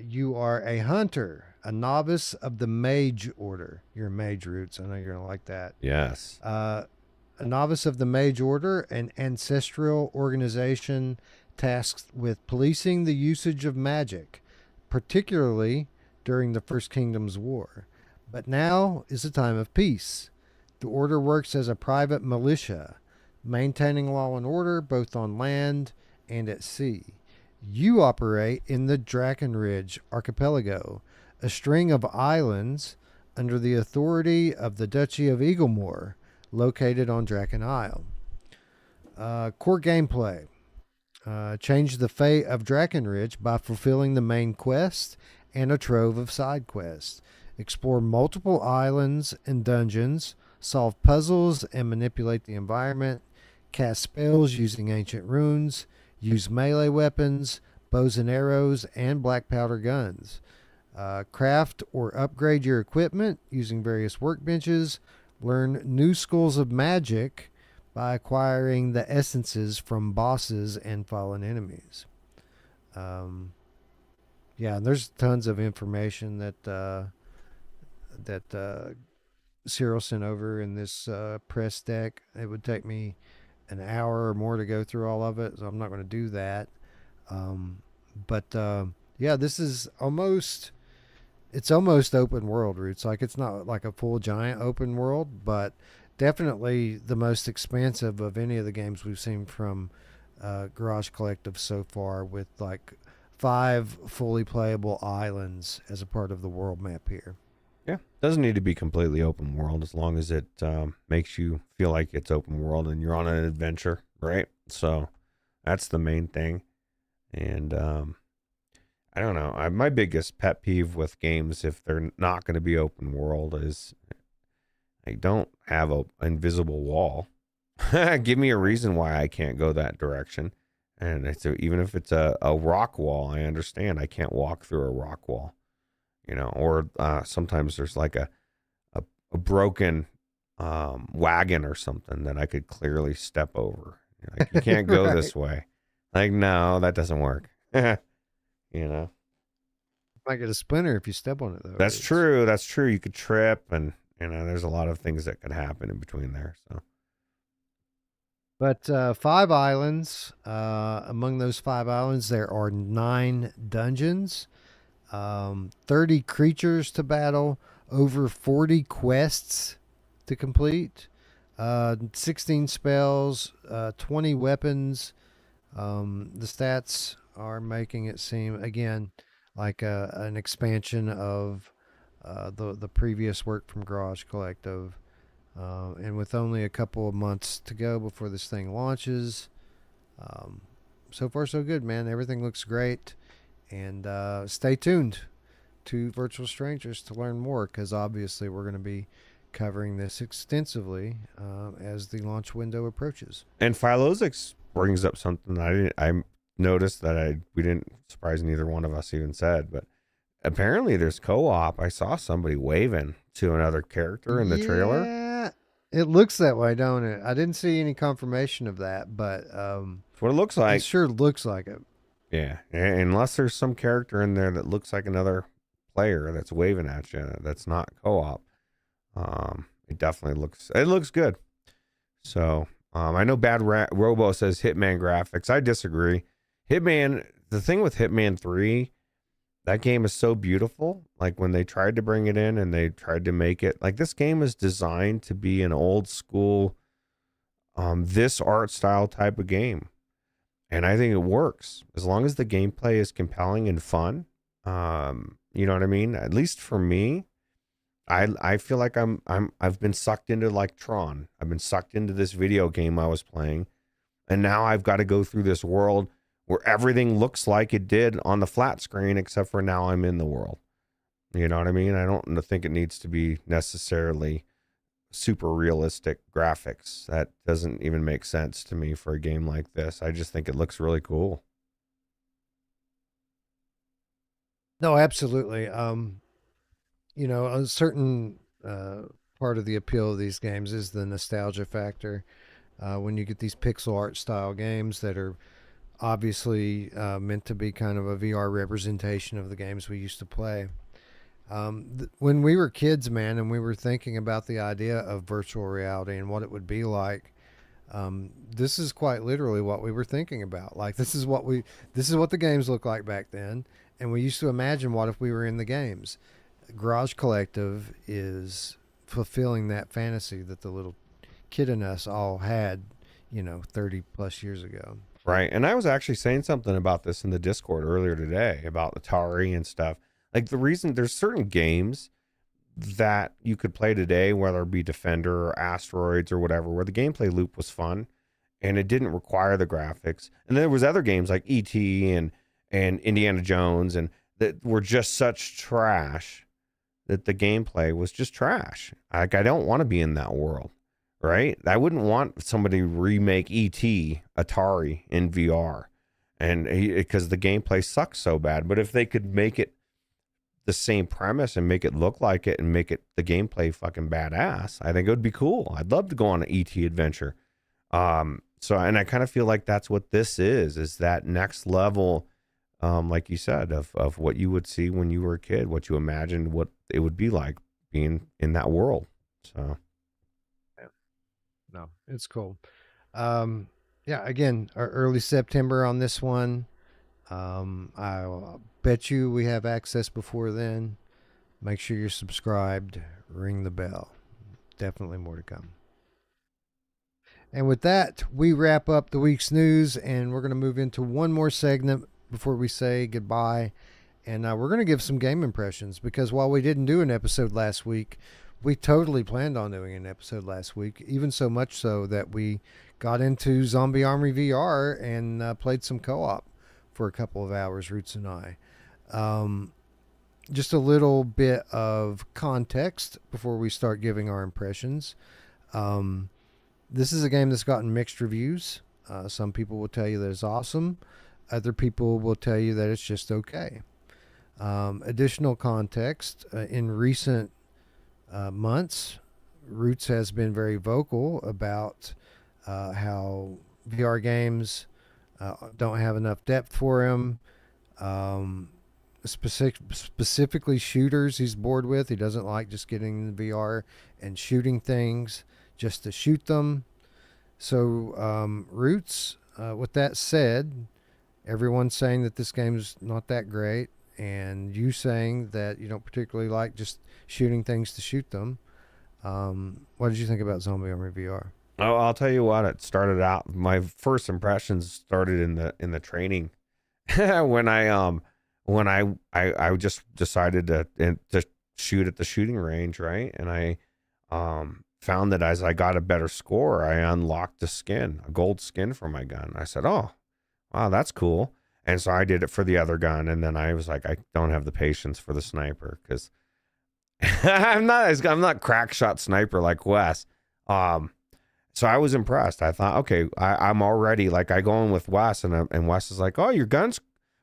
You are a hunter, a novice of the Mage Order. You're a Mage, Roots. I know you're going to like that. Yes. A novice of the Mage Order, an ancestral organization tasked with policing the usage of magic, particularly during the First Kingdom's War. But now is a time of peace. The Order works as a private militia, maintaining law and order both on land and at sea. You operate in the DrakkenRidge archipelago, a string of islands under the authority of the Duchy of Eaglemore, located on Draken Isle. Core gameplay. Change the fate of DrakkenRidge by fulfilling the main quest and a trove of side quests. Explore multiple islands and dungeons, solve puzzles and manipulate the environment, cast spells using ancient runes, use melee weapons, bows and arrows, and black powder guns. Craft or upgrade your equipment using various workbenches. Learn new schools of magic by acquiring the essences from bosses and fallen enemies. Yeah, and there's tons of information that Cyril sent over in this press deck. It would take me an hour or more to go through all of it, so I'm not going to do that. But yeah, this is almost, it's almost open world, Roots. Like, it's not like a full giant open world, but definitely the most expansive of any of the games we've seen from Garage Collective so far, with like 5 fully playable islands as a part of the world map here. Yeah, doesn't need to be completely open world as long as it makes you feel like it's open world and you're on an adventure, right? So that's the main thing. And I don't know. My biggest pet peeve with games, if they're not going to be open world, is I don't have an invisible wall. Give me a reason why I can't go that direction. And even if it's a rock wall, I understand I can't walk through a rock wall. You know, or sometimes there's like a broken wagon or something that I could clearly step over. Like, you can't go Right. this way. Like, no, that doesn't work. You know, Might get a splinter if you step on it, though. that's Roots. true. That's true. You could trip, and you know, there's a lot of things that could happen in between there. So, But 5 islands. Among those 5 islands, there are 9 dungeons, 30 creatures to battle, over 40 quests to complete, 16 spells, 20 weapons. The stats are making it seem, again, like an expansion of the previous work from Garage Collective. And with only a couple of months to go before this thing launches, so far so good, man. Everything looks great. And stay tuned to Virtual Strangers to learn more, because obviously we're going to be covering this extensively as the launch window approaches. and Philosix brings up something that I noticed that we didn't, surprise neither one of us even said, but apparently there's co-op. I saw somebody waving to another character in the trailer. Yeah, it looks that way, don't it? I didn't see any confirmation of that, but That's what it looks it like. sure looks like it. Yeah, unless there's some character in there that looks like another player that's waving at you, that's not co-op. It definitely looks good. So I know Bad Robo says Hitman graphics. I disagree. Hitman, the thing with Hitman 3, that game is so beautiful. Like, when they tried to bring it in and they tried to make it, like, this game is designed to be an old school, this art style type of game. And I think it works as long as the gameplay is compelling and fun. You know what I mean? At least for me, I feel like I've been sucked into, like Tron. I've been sucked into this video game I was playing, and now I've got to go through this world where everything looks like it did on the flat screen, except for now I'm in the world. You know what I mean? I don't think it needs to be necessarily super realistic graphics. That doesn't even make sense to me for a game like this. I just think it looks really cool. No, absolutely. You know, a certain part of the appeal of these games is the nostalgia factor. When you get these pixel art style games that are obviously meant to be kind of a VR representation of the games we used to play. When we were kids, man, and we were thinking about the idea of virtual reality and what it would be like, this is quite literally what we were thinking about. Like, this is what the games looked like back then, and we used to imagine, what if we were in the games? Garage Collective is fulfilling that fantasy that the little kid in us all had, 30 plus years ago. Right. And I was actually saying something about this in the Discord earlier today about Atari and stuff. Like, the reason there's certain games that you could play today, whether it be Defender or Asteroids or whatever, where the gameplay loop was fun and it didn't require the graphics. And there was other games like E.T. and Indiana Jones, and that were just such trash that the gameplay was just trash. Like, I don't want to be in that world, right? I wouldn't want somebody to remake E.T. Atari in VR, and because the gameplay sucks so bad. But if they could make it the same premise and make it look like it and make it the gameplay fucking badass, I think it would be cool. I'd love to go on an ET adventure. So, and I kind of feel like that's what this is that next level, like you said, of what you would see when you were a kid, what you imagined what it would be like being in that world. So, No, it's cool. Yeah, again, early September on this one. I bet you we have access before then. Make sure you're subscribed. Ring the bell. Definitely more to come. And with that, we wrap up the week's news, and we're going to move into one more segment before we say goodbye. And we're going to give some game impressions, because while we didn't do an episode last week, we totally planned on doing an episode last week, even so much so that we got into Zombie Army VR and played some co-op for a couple of hours, Roots and I. Just a little bit of context before we start giving our impressions. This is a game that's gotten mixed reviews. Some people will tell you that it's awesome. Other people will tell you that it's just okay. Additional context, in recent months, Roots has been very vocal about how VR games don't have enough depth for him. Specifically shooters he's bored with. He doesn't like just getting in the VR and shooting things just to shoot them. So, Roots, with that said, everyone's saying that this game's not that great, and you saying that you don't particularly like just shooting things to shoot them. What did you think about Zombie Army VR? Oh, I'll tell you what. It started out. My first impressions started in the training when I just decided to shoot at the shooting range, right? And I found that as I got a better score, I unlocked a gold skin for my gun. I said, "Oh, wow, that's cool." And so I did it for the other gun, and then I was like, I don't have the patience for the sniper, because I'm not crack shot sniper like Wes. So I was impressed. I thought, okay, I'm already like, I go in with Wes, and Wes is like, oh, your gun's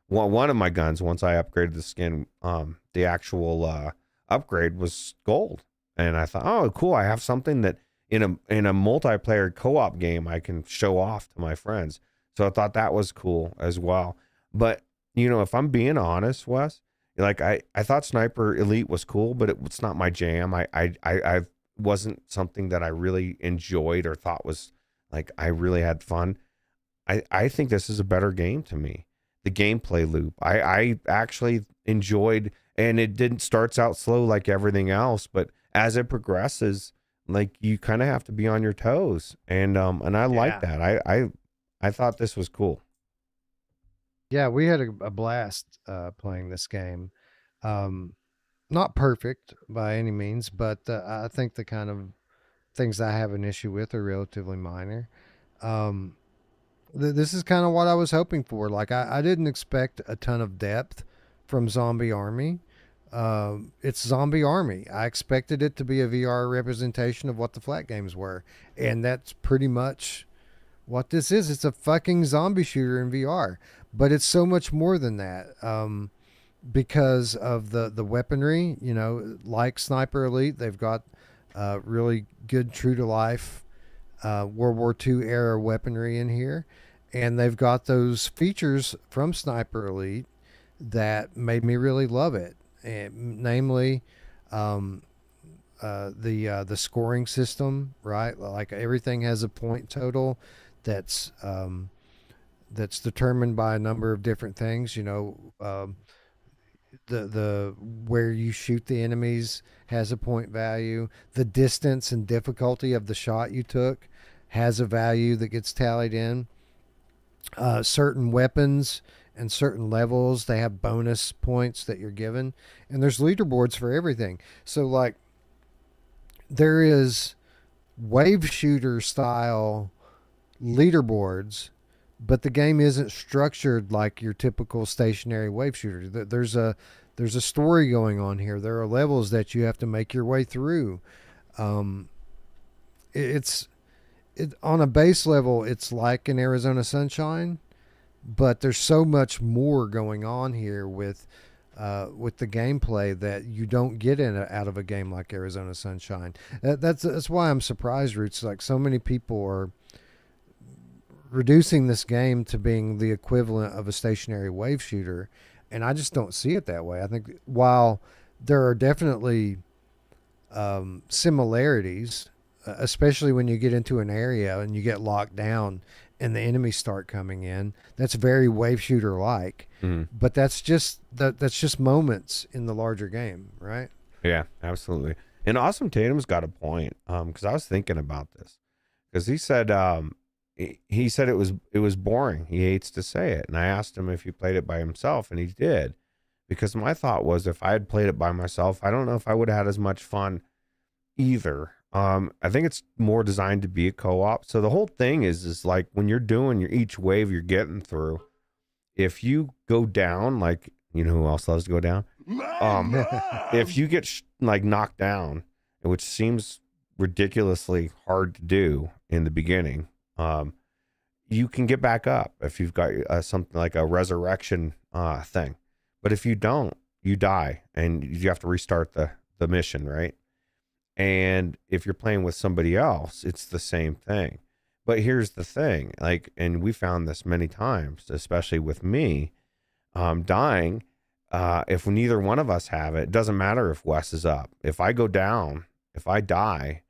one of my guns. Once I upgraded the skin, the actual upgrade was gold, and I thought, oh, cool. I have something that in a multiplayer co-op game I can show off to my friends. So I thought that was cool as well. But if I'm being honest, Wes, like I thought Sniper Elite was cool, but it's not my jam. I wasn't something that I really enjoyed or thought was like I really had fun. I think this is a better game to me. The gameplay loop, I actually enjoyed, and it starts out slow like everything else, but as it progresses, like you kind of have to be on your toes, and I like that. I thought this was cool. Yeah, we had a blast playing this game. Not perfect by any means, but I think the kind of things I have an issue with are relatively minor. This is kind of what I was hoping for. Like, I didn't expect a ton of depth from Zombie Army. It's Zombie Army. I expected it to be a VR representation of what the flat games were, and that's pretty much what this is. It's a fucking zombie shooter in VR, but it's so much more than that. Because of the weaponry, like Sniper Elite, they've got really good true to life World War II era weaponry in here, and they've got those features from Sniper Elite that made me really love it, and namely the scoring system, right? Like everything has a point total that's determined by a number of different things. The where you shoot the enemies has a point value. The distance and difficulty of the shot you took has a value that gets tallied in. Certain weapons and certain levels, they have bonus points that you're given, and there's leaderboards for everything. So like there is wave shooter style leaderboards, but the game isn't structured like your typical stationary wave shooter. There's a story going on here. There are levels that you have to make your way through. It's on a base level, it's like an Arizona Sunshine, but there's so much more going on here with with the gameplay that you don't get out of a game like Arizona Sunshine. That's why I'm surprised, Roots. Like, so many people are reducing this game to being the equivalent of a stationary wave shooter, and I just don't see it that way. I think while there are definitely similarities, especially when you get into an area and you get locked down and the enemies start coming in, that's very wave shooter like. But that's just moments in the larger game, right? Yeah, absolutely. And Awesome Tatum's got a point, because I was thinking about this, because he said it was boring. He hates to say it, and I asked him if he played it by himself, and he did. Because my thought was, if I had played it by myself, I don't know if I would have had as much fun either. I think it's more designed to be a co-op. So the whole thing is like, when you're doing each wave you're getting through, if you go down, like, you know who else loves to go down? If you get like knocked down, which seems ridiculously hard to do in the beginning, you can get back up if you've got something like a resurrection thing. But if you don't, you die and you have to restart the mission, right? And if you're playing with somebody else, it's the same thing. But here's the thing, like, and we found this many times, especially with me, dying. If neither one of us have it, it doesn't matter if Wes is up. If I go down, if I die,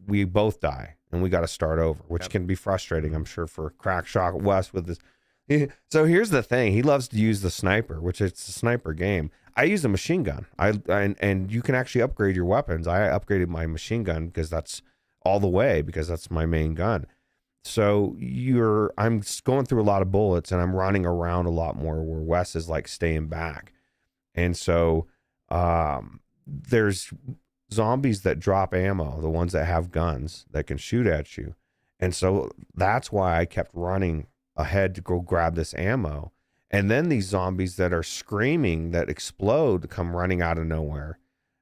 we both die, and we got to start over, which can be frustrating, I'm sure, for Crackshot Wes with this. So here's the thing: he loves to use the sniper, which it's a sniper game. I use a machine gun. And you can actually upgrade your weapons. I upgraded my machine gun because that's all the way, because that's my main gun. So I'm going through a lot of bullets, and I'm running around a lot more, where Wes is like staying back. And so there's zombies that drop ammo, the ones that have guns that can shoot at you. And so that's why I kept running ahead to go grab this ammo. And then these zombies that are screaming, that explode, come running out of nowhere.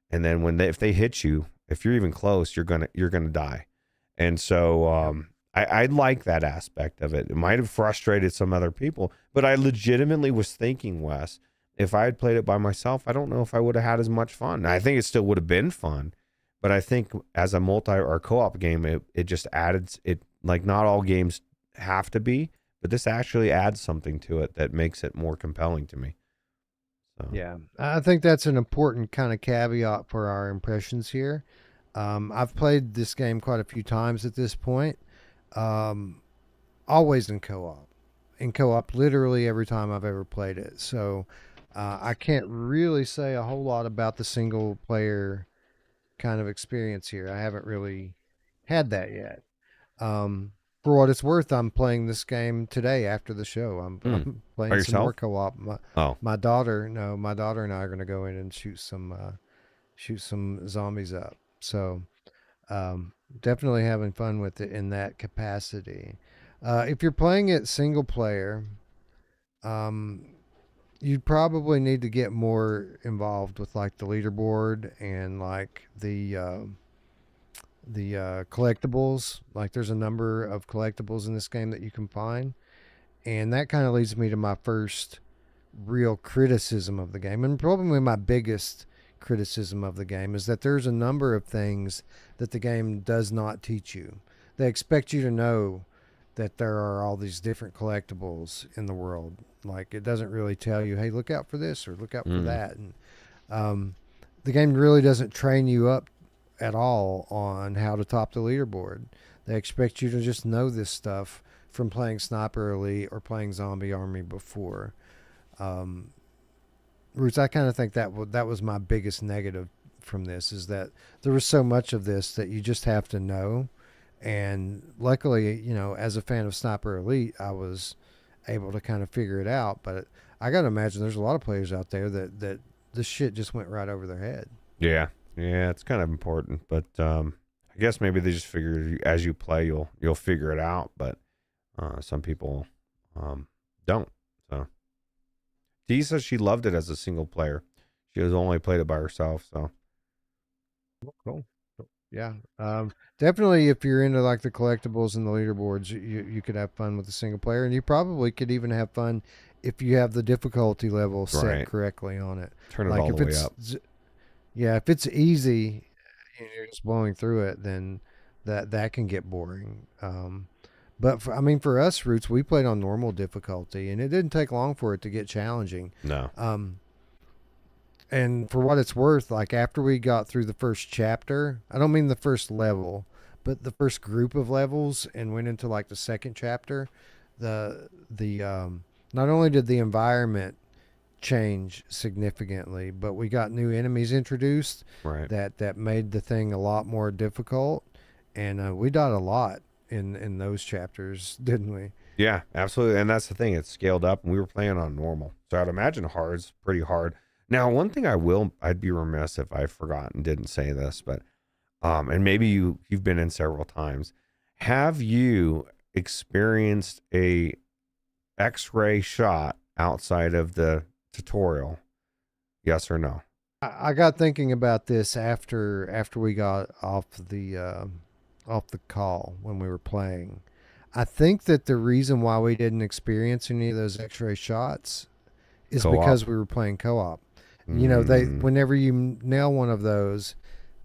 And then if they hit you, if you're even close, you're gonna die. And so I like that aspect of it. It might have frustrated some other people, but I legitimately was thinking, Wes, if I had played it by myself, I don't know if I would have had as much fun. I think it still would have been fun, but I think as a multi or co-op game, it just added it. Like, not all games have to be, but this actually adds something to it that makes it more compelling to me. So. Yeah, I think that's an important kind of caveat for our impressions here. I've played this game quite a few times at this point. Always in co-op. In co-op literally every time I've ever played it. So I can't really say a whole lot about the single player kind of experience here. I haven't really had that yet. For what it's worth, I'm playing this game today after the show. I'm playing some more co-op. My daughter and I are going to go in and shoot some zombies up. So definitely having fun with it in that capacity. If you're playing it single player, you'd probably need to get more involved with like the leaderboard and like the collectibles. Like, there's a number of collectibles in this game that you can find, and that kind of leads me to my first real criticism of the game, and probably my biggest criticism of the game, is that there's a number of things that the game does not teach you. They expect you to know that there are all these different collectibles in the world. Like, it doesn't really tell you, hey, look out for this or look out for that. And the game really doesn't train you up at all on how to top the leaderboard. They expect you to just know this stuff from playing Sniper Elite or playing Zombie Army before. Roots, I kind of think that was my biggest negative from this, is that there was so much of this that you just have to know. And luckily, you know, as a fan of Sniper Elite, I was able to kind of figure it out. But I got to imagine there's a lot of players out there that this shit just went right over their head. Yeah, it's kind of important. But I guess maybe they just figure as you play, you'll figure it out. But some people don't. So Dee says she loved it as a single player. She has only played it by herself. So cool. Yeah, definitely. If you're into like the collectibles and the leaderboards, you could have fun with the single player, and you probably could even have fun if you have the difficulty level set Right. correctly on it. Turn it Like all if the way it's up. yeah, if it's easy and you're just blowing through it, then that can get boring. But I mean, for us, Roots, we played on normal difficulty, and it didn't take long for it to get challenging. No. And for what it's worth, like after we got through the first chapter, I don't mean the first level, but the first group of levels, and went into like the second chapter, the not only did the environment change significantly, but we got new enemies introduced Right. that made the thing a lot more difficult, and we died a lot in those chapters, didn't we? Yeah, absolutely. And that's the thing. It's scaled up, and we were playing on normal. So I'd imagine hard's pretty hard. Now, one thing I'd be remiss if I forgot and didn't say this, but and maybe you've been in several times. Have you experienced a X-ray shot outside of the tutorial? Yes or no? I got thinking about this after we got off the call when we were playing. I think that the reason why we didn't experience any of those X-ray shots is Co-op? because we were playing co-op. You know, whenever you nail one of those,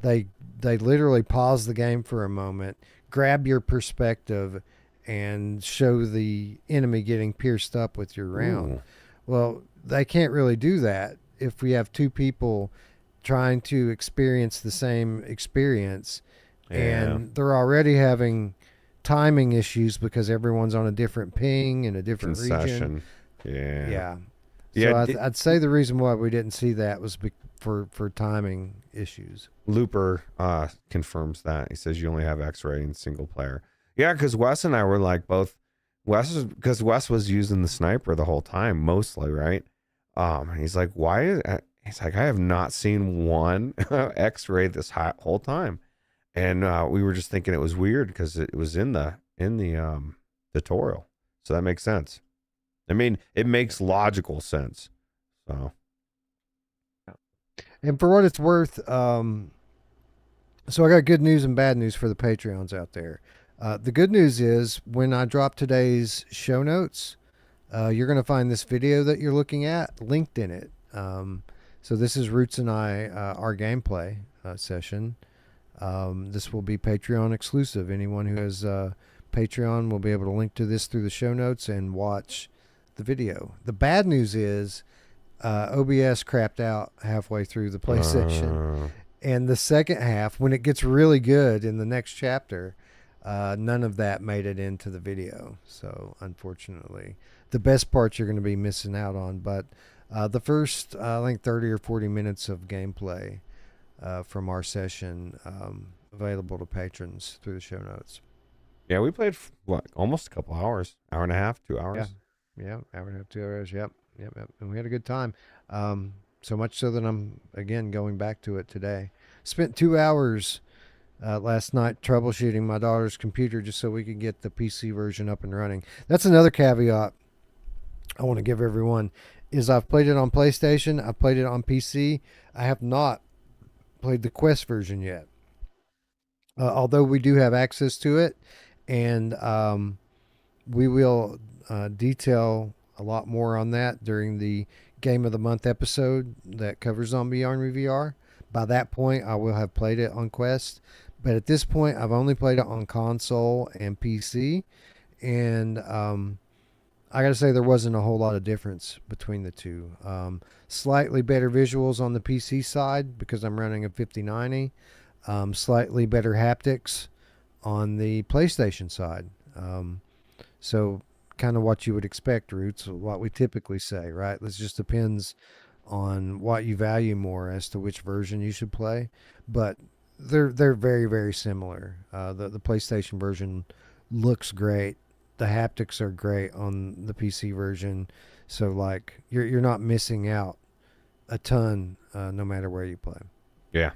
they literally pause the game for a moment, grab your perspective, and show the enemy getting pierced up with your round. Ooh. Well, they can't really do that if we have two people trying to experience the same experience, and they're already having timing issues because everyone's on a different ping in a different region. Yeah. Yeah. Yeah, So I'd say the reason why we didn't see that was for timing issues. Looper confirms that. He says you only have X-ray in single player. Yeah, because Wes and I were like both. Because Wes was using the sniper the whole time, mostly, right? And he's like, why? He's like, I have not seen one X-ray this whole time, and we were just thinking it was weird because it was in the tutorial, so that makes sense. I mean, it makes logical sense. So, and for what it's worth, so I got good news and bad news for the Patreons out there. The good news is when I drop today's show notes, you're going to find this video that you're looking at linked in it. So this is Roots and I, our gameplay session. This will be Patreon exclusive. Anyone who has Patreon will be able to link to this through the show notes and watch the video. The bad news is OBS crapped out halfway through the play session. And the second half, when it gets really good in the next chapter, none of that made it into the video. So unfortunately, the best parts you're going to be missing out on. But the first, I think 30 or 40 minutes of gameplay from our session available to patrons through the show notes. yeah, we played almost a couple hours, hour and a half, 2 hours. Yeah, hour and a half, 2 hours. Yep. And we had a good time. So much so that I'm, again, going back to it today. Spent 2 hours last night troubleshooting my daughter's computer just so we could get the PC version up and running. That's another caveat I want to give everyone is I've played it on PlayStation. I've played it on PC. I have not played the Quest version yet. Although we do have access to it, and we will detail a lot more on that during the Game of the Month episode that covers Zombie Army VR. By that point, I will have played it on Quest, but at this point, I've only played it on console and PC, and I got to say there wasn't a whole lot of difference between the two. Slightly better visuals on the PC side because I'm running a 5090. Slightly better haptics on the PlayStation side. So kind of what you would expect, Roots, what we typically say, right? This just depends on what you value more as to which version you should play. But they're very, very similar. The PlayStation version looks great. The haptics are great on the PC version. So like you're not missing out a ton no matter where you play. Yeah,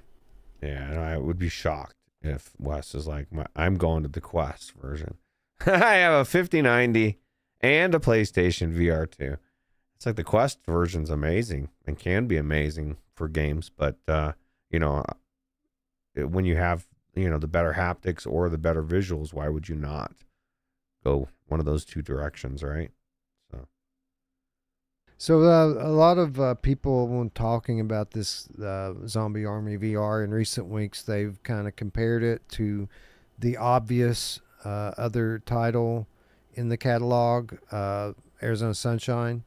and I would be shocked if Wes is like, I'm going to the Quest version. I have a 5090 and a PlayStation VR 2. It's like the Quest version's amazing and can be amazing for games, but when you have the better haptics or the better visuals, why would you not go one of those two directions, right? So So a lot of people, when talking about this Zombie Army VR in recent weeks, they've kind of compared it to the obvious other title in the catalog, Arizona Sunshine,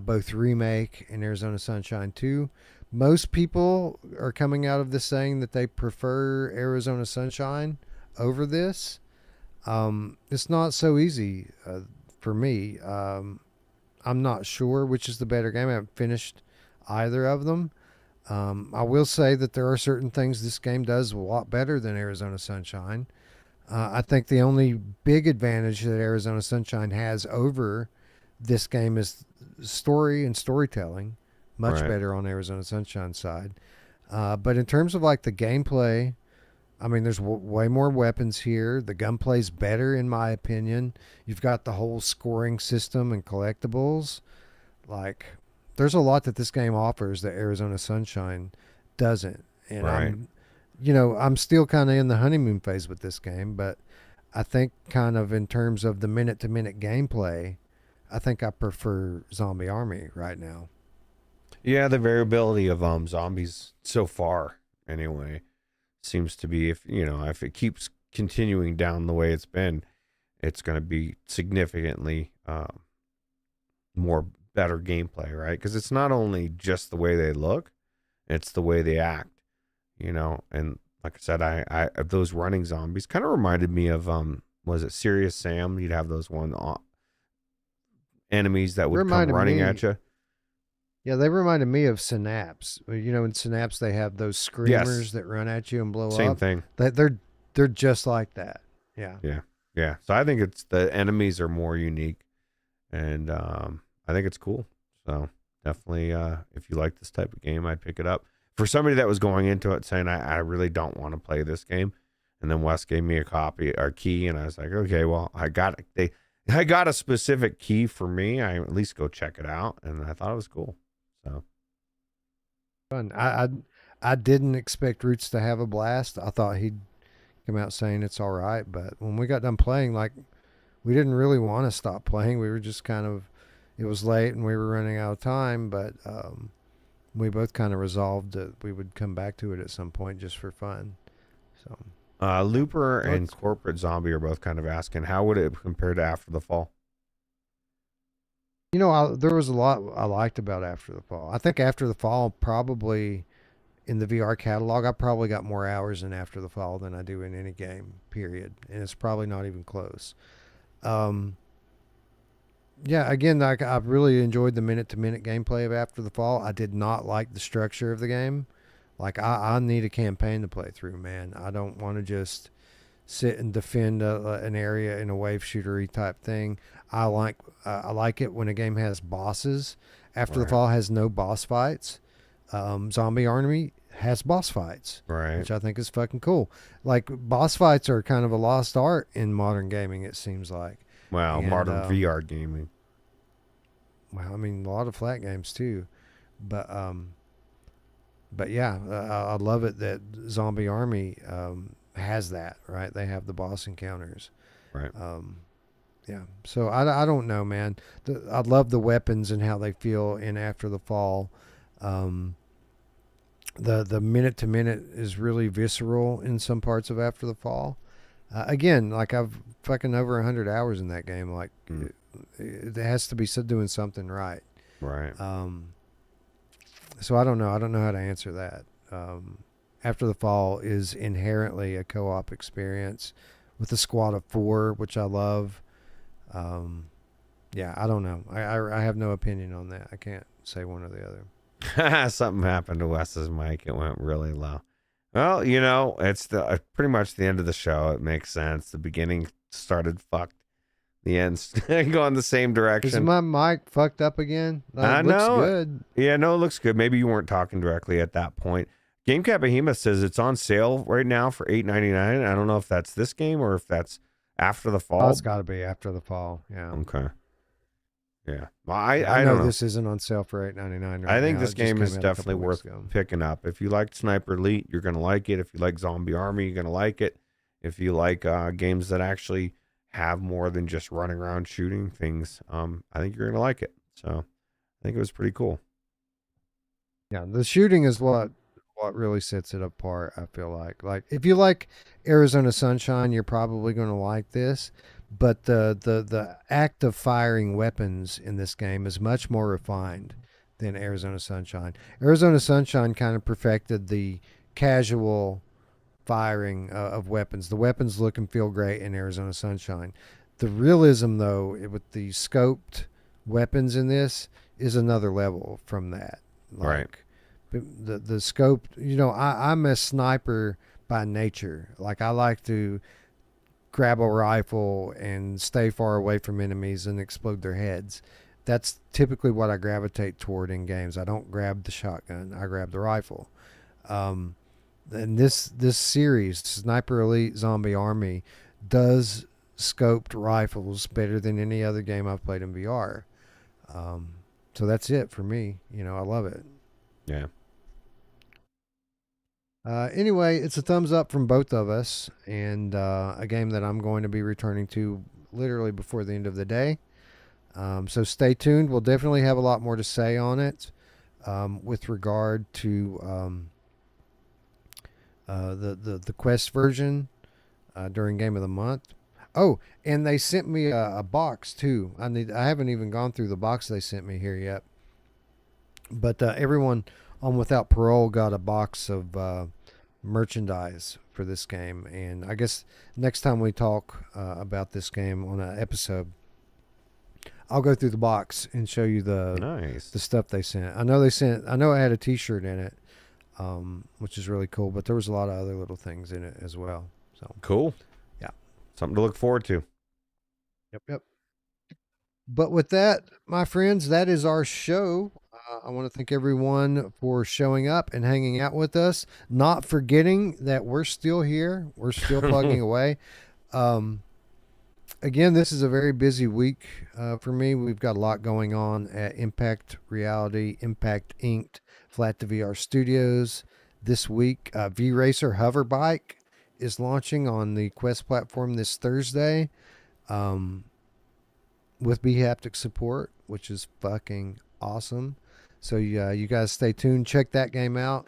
both remake and Arizona Sunshine 2. Most people are coming out of this saying that they prefer Arizona Sunshine over this. It's not so easy for me. I'm not sure which is the better game. I haven't finished either of them. I will say that there are certain things this game does a lot better than Arizona Sunshine. I think the only big advantage that Arizona Sunshine has over this game is story and storytelling. Much Right. better on Arizona Sunshine side. But in terms of like the gameplay, I mean, there's way more weapons here. The gunplay's better, in my opinion. You've got the whole scoring system and collectibles. Like, there's a lot that this game offers that Arizona Sunshine doesn't. And Right. I'm still kind of in the honeymoon phase with this game, but I think kind of in terms of the minute-to-minute gameplay, I think I prefer Zombie Army right now. Yeah, the variability of zombies so far, anyway, seems to be if it keeps continuing down the way it's been, it's going to be significantly more better gameplay, right? Because it's not only just the way they look, it's the way they act, And like I said, I those running zombies kind of reminded me of was it Serious Sam? You'd have those enemies that would come Reminded running me- at you. Yeah, they reminded me of Synapse. In Synapse they have those screamers that run at you and blow Same up. thing. They're just like that. Yeah. Yeah. So I think it's the enemies are more unique, and I think it's cool. So definitely, if you like this type of game, I'd pick it up. For somebody that was going into it saying, I really don't want to play this game, and then Wes gave me a copy or key, and I was like, okay, well, I got a specific key for me. I at least go check it out, and I thought it was cool. So Fun. I didn't expect Roots to have a blast. I thought he'd come out saying it's all right, but when we got done playing, like, we didn't really want to stop playing. We were just kind of, it was late and we were running out of time, but we both kind of resolved that we would come back to it at some point just for fun. So Looper and Corporate Zombie are both kind of asking, how would it compare to After the Fall? there was a lot I liked about After the Fall. I think After the Fall probably in the VR catalog, I probably got more hours in After the Fall than I do in any game, period. And it's probably not even close. Yeah, again, I've really enjoyed the minute-to-minute gameplay of After the Fall. I did not like the structure of the game. Like, I need a campaign to play through, man. I don't want to just sit and defend an area in a wave shootery type thing. I like it when a game has bosses. After the Right. Fall has no boss fights. Zombie Army has boss fights, Right. which I think is fucking cool. Like, boss fights are kind of a lost art in modern gaming, it seems like. Wow, And, modern VR gaming. Well, I mean, a lot of flat games too, but yeah, I love it that Zombie Army has that, right? They have the boss encounters, Right. yeah. So I don't know, man. I love the weapons and how they feel in After the Fall. The minute to minute is really visceral in some parts of After the Fall. Again, like, I've fucking over 100 hours in that game. Like, it has to be doing something right. Right. So I don't know. I don't know how to answer that. After the Fall is inherently a co-op experience with a squad of 4, which I love. Yeah, I don't know. I have no opinion on that. I can't say one or the other. Something happened to Wes's mic. It went really low. Well, it's pretty much the end of the show. It makes sense. The beginning started fucked. The end's going the same Is direction. my mic fucked up again? I It looks know. good. Yeah, no, it looks good. Maybe you weren't talking directly at that point. GameCat Behemoth says it's on sale right now for $8.99. I don't know if that's this game or if that's After the Fall. Oh, it's got to be After the Fall. Yeah. Okay. Yeah. Well, I I don't know. this isn't on sale for $8.99 right I think now. this It just game came is out a couple definitely weeks worth ago. picking up. If you like Sniper Elite, you're going to like it. If you like Zombie Army, you're going to like it. If you like games that actually have more than just running around shooting things, I think you're going to like it. So think it was pretty cool. Yeah, the shooting is what really sets it apart, I feel like if you like Arizona Sunshine, you're probably going to like this, but the act of firing weapons in this game is much more refined than Arizona Sunshine. Arizona Sunshine kind of perfected the casual firing of weapons. The weapons look and feel great in Arizona Sunshine. The realism, though, with the scoped weapons in this is another level from that. Right. The scope, I'm a sniper by nature. Like, I like to grab a rifle and stay far away from enemies and explode their heads. That's typically what I gravitate toward in games. I don't grab the shotgun. I grab the rifle. And this series, Sniper Elite Zombie Army, does scoped rifles better than any other game I've played in VR. So that's it for me. I love it. Yeah. Anyway, it's a thumbs up from both of us, and a game that I'm going to be returning to literally before the end of the day. So stay tuned. We'll definitely have a lot more to say on it with regard to the Quest version during Game of the Month. Oh, and they sent me a box too. I haven't even gone through the box they sent me here yet. But everyone on Without Parole got a box of merchandise for this game, and I guess next time we talk about this game on an episode, I'll go through the box and show you the stuff they sent. I know it had a T-shirt in it, which is really cool, but there was a lot of other little things in it as well. So cool. Yeah, something to look forward to. Yep. But with that, my friends, that is our show. I want to thank everyone for showing up and hanging out with us, not forgetting that we're still here. We're still plugging away. Again, this is a very busy week for me. We've got a lot going on at Impact Reality, Impact Inked, Flat to VR Studios. This week, V-Racer Hover Bike is launching on the Quest platform this Thursday with B-Haptic support, which is fucking awesome. So you guys stay tuned. Check that game out.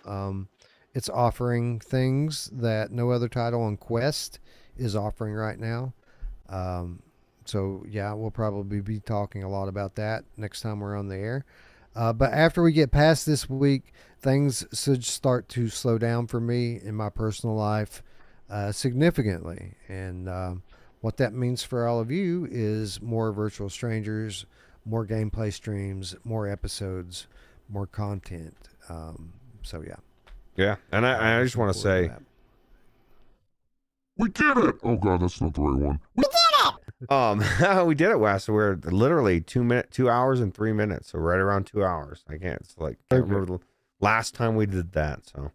It's offering things that no other title on Quest is offering right now. So yeah, we'll probably be talking a lot about that next time we're on the air. But after we get past this week, things should start to slow down for me in my personal life significantly. And what that means for all of you is more Virtual Strangers, more gameplay streams, more episodes, more content. So yeah. Yeah, and I just want to say, We did it! Oh god, that's not the right one. we did it, Wes. So we're literally 2 hours and 3 minutes. So right around 2 hours. Can't remember the last time we did that. So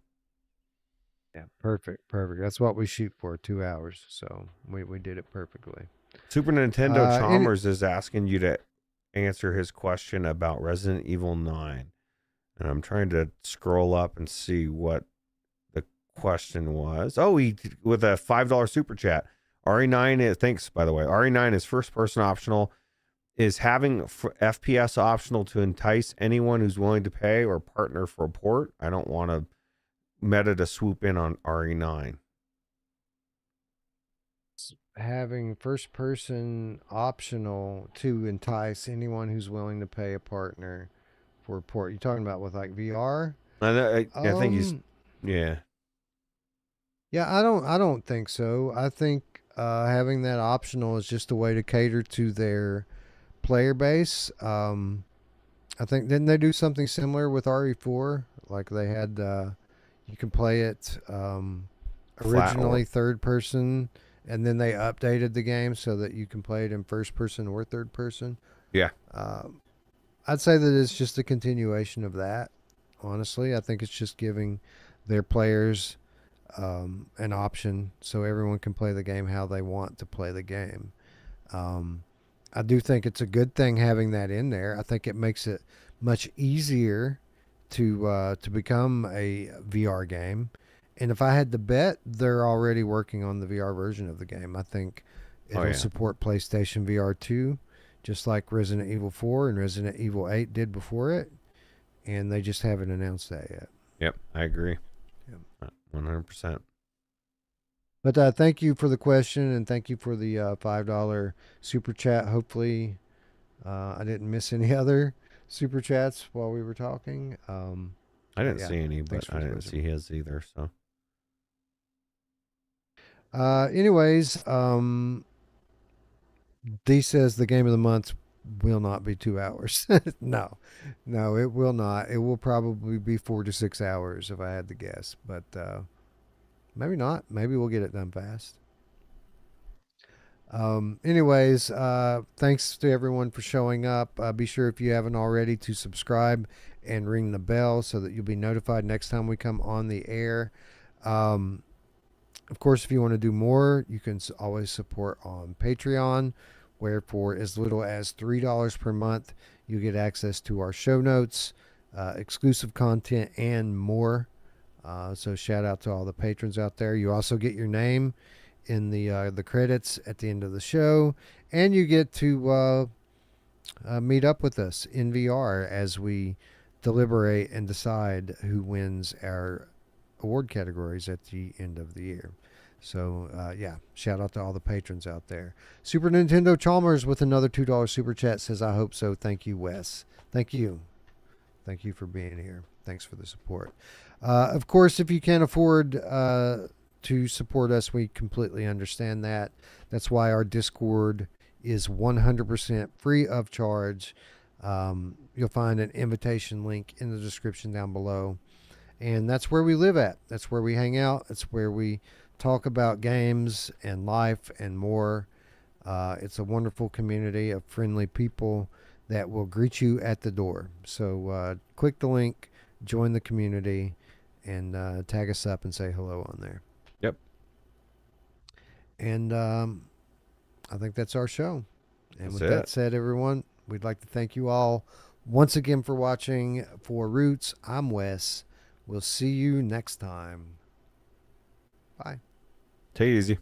yeah, perfect. That's what we shoot for, 2 hours. So we did it perfectly. Super Nintendo Chalmers is asking you to answer his question about Resident Evil 9. And I'm trying to scroll up and see what the question was. Oh, he with a $5 super chat. RE9 thanks, by the way. RE9 is first person optional. Is having FPS optional to entice anyone who's willing to pay or partner for a port? I don't want a meta to swoop in on RE9. Having first person optional to entice anyone who's willing to pay a partner for a port. You talking about with like VR? I think he's yeah. Yeah, I don't think so. I think having that optional is just a way to cater to their player base. I think didn't they do something similar with RE4? Like they had you can play it originally third person, and then they updated the game so that you can play it in first person or third person. Yeah. I'd say that it's just a continuation of that. Honestly, I think it's just giving their players an option so everyone can play the game how they want to play the game. I do think it's a good thing having that in there. I think it makes it much easier to become a VR game. And if I had to bet, they're already working on the VR version of the game. I think it'll support PlayStation VR 2 just like Resident Evil 4 and Resident Evil 8 did before it, and they just haven't announced that yet. Yep, I agree. Yep. 100%. But thank you for the question, and thank you for the $5 super chat. Hopefully, I didn't miss any other super chats while we were talking. I didn't see any, but I didn't see his either. So, anyways, D says the game of the month will not be 2 hours. No, it will not. It will probably be 4 to 6 hours if I had to guess, but maybe not. Maybe we'll get it done fast. Anyways, thanks to everyone for showing up. Be sure, if you haven't already, to subscribe and ring the bell so that you'll be notified next time we come on the air. Of course, if you want to do more, you can always support on Patreon, where for as little as $3 per month, you get access to our show notes, exclusive content, and more. So shout out to all the patrons out there. You also get your name in the credits at the end of the show, and you get to meet up with us in VR as we deliberate and decide who wins our award categories at the end of the year. So yeah, shout out to all the patrons out there. Super Nintendo Chalmers with another $2 super chat says, I hope so. Thank you, Wes. Thank you for being here. Thanks for the support. Of course, if you can't afford to support us, we completely understand that. That's why our Discord is 100% free of charge. You'll find an invitation link in the description down below, and that's where we live at. That's where we hang out. That's where we talk about games and life and more. It's a wonderful community of friendly people that will greet you at the door. So click the link, join the community, and tag us up and say hello on there. Yep. And I think that's our show. And That's with that said, everyone, we'd like to thank you all once again for watching. For Roots, I'm Wes. We'll see you next time. Bye. Take it easy.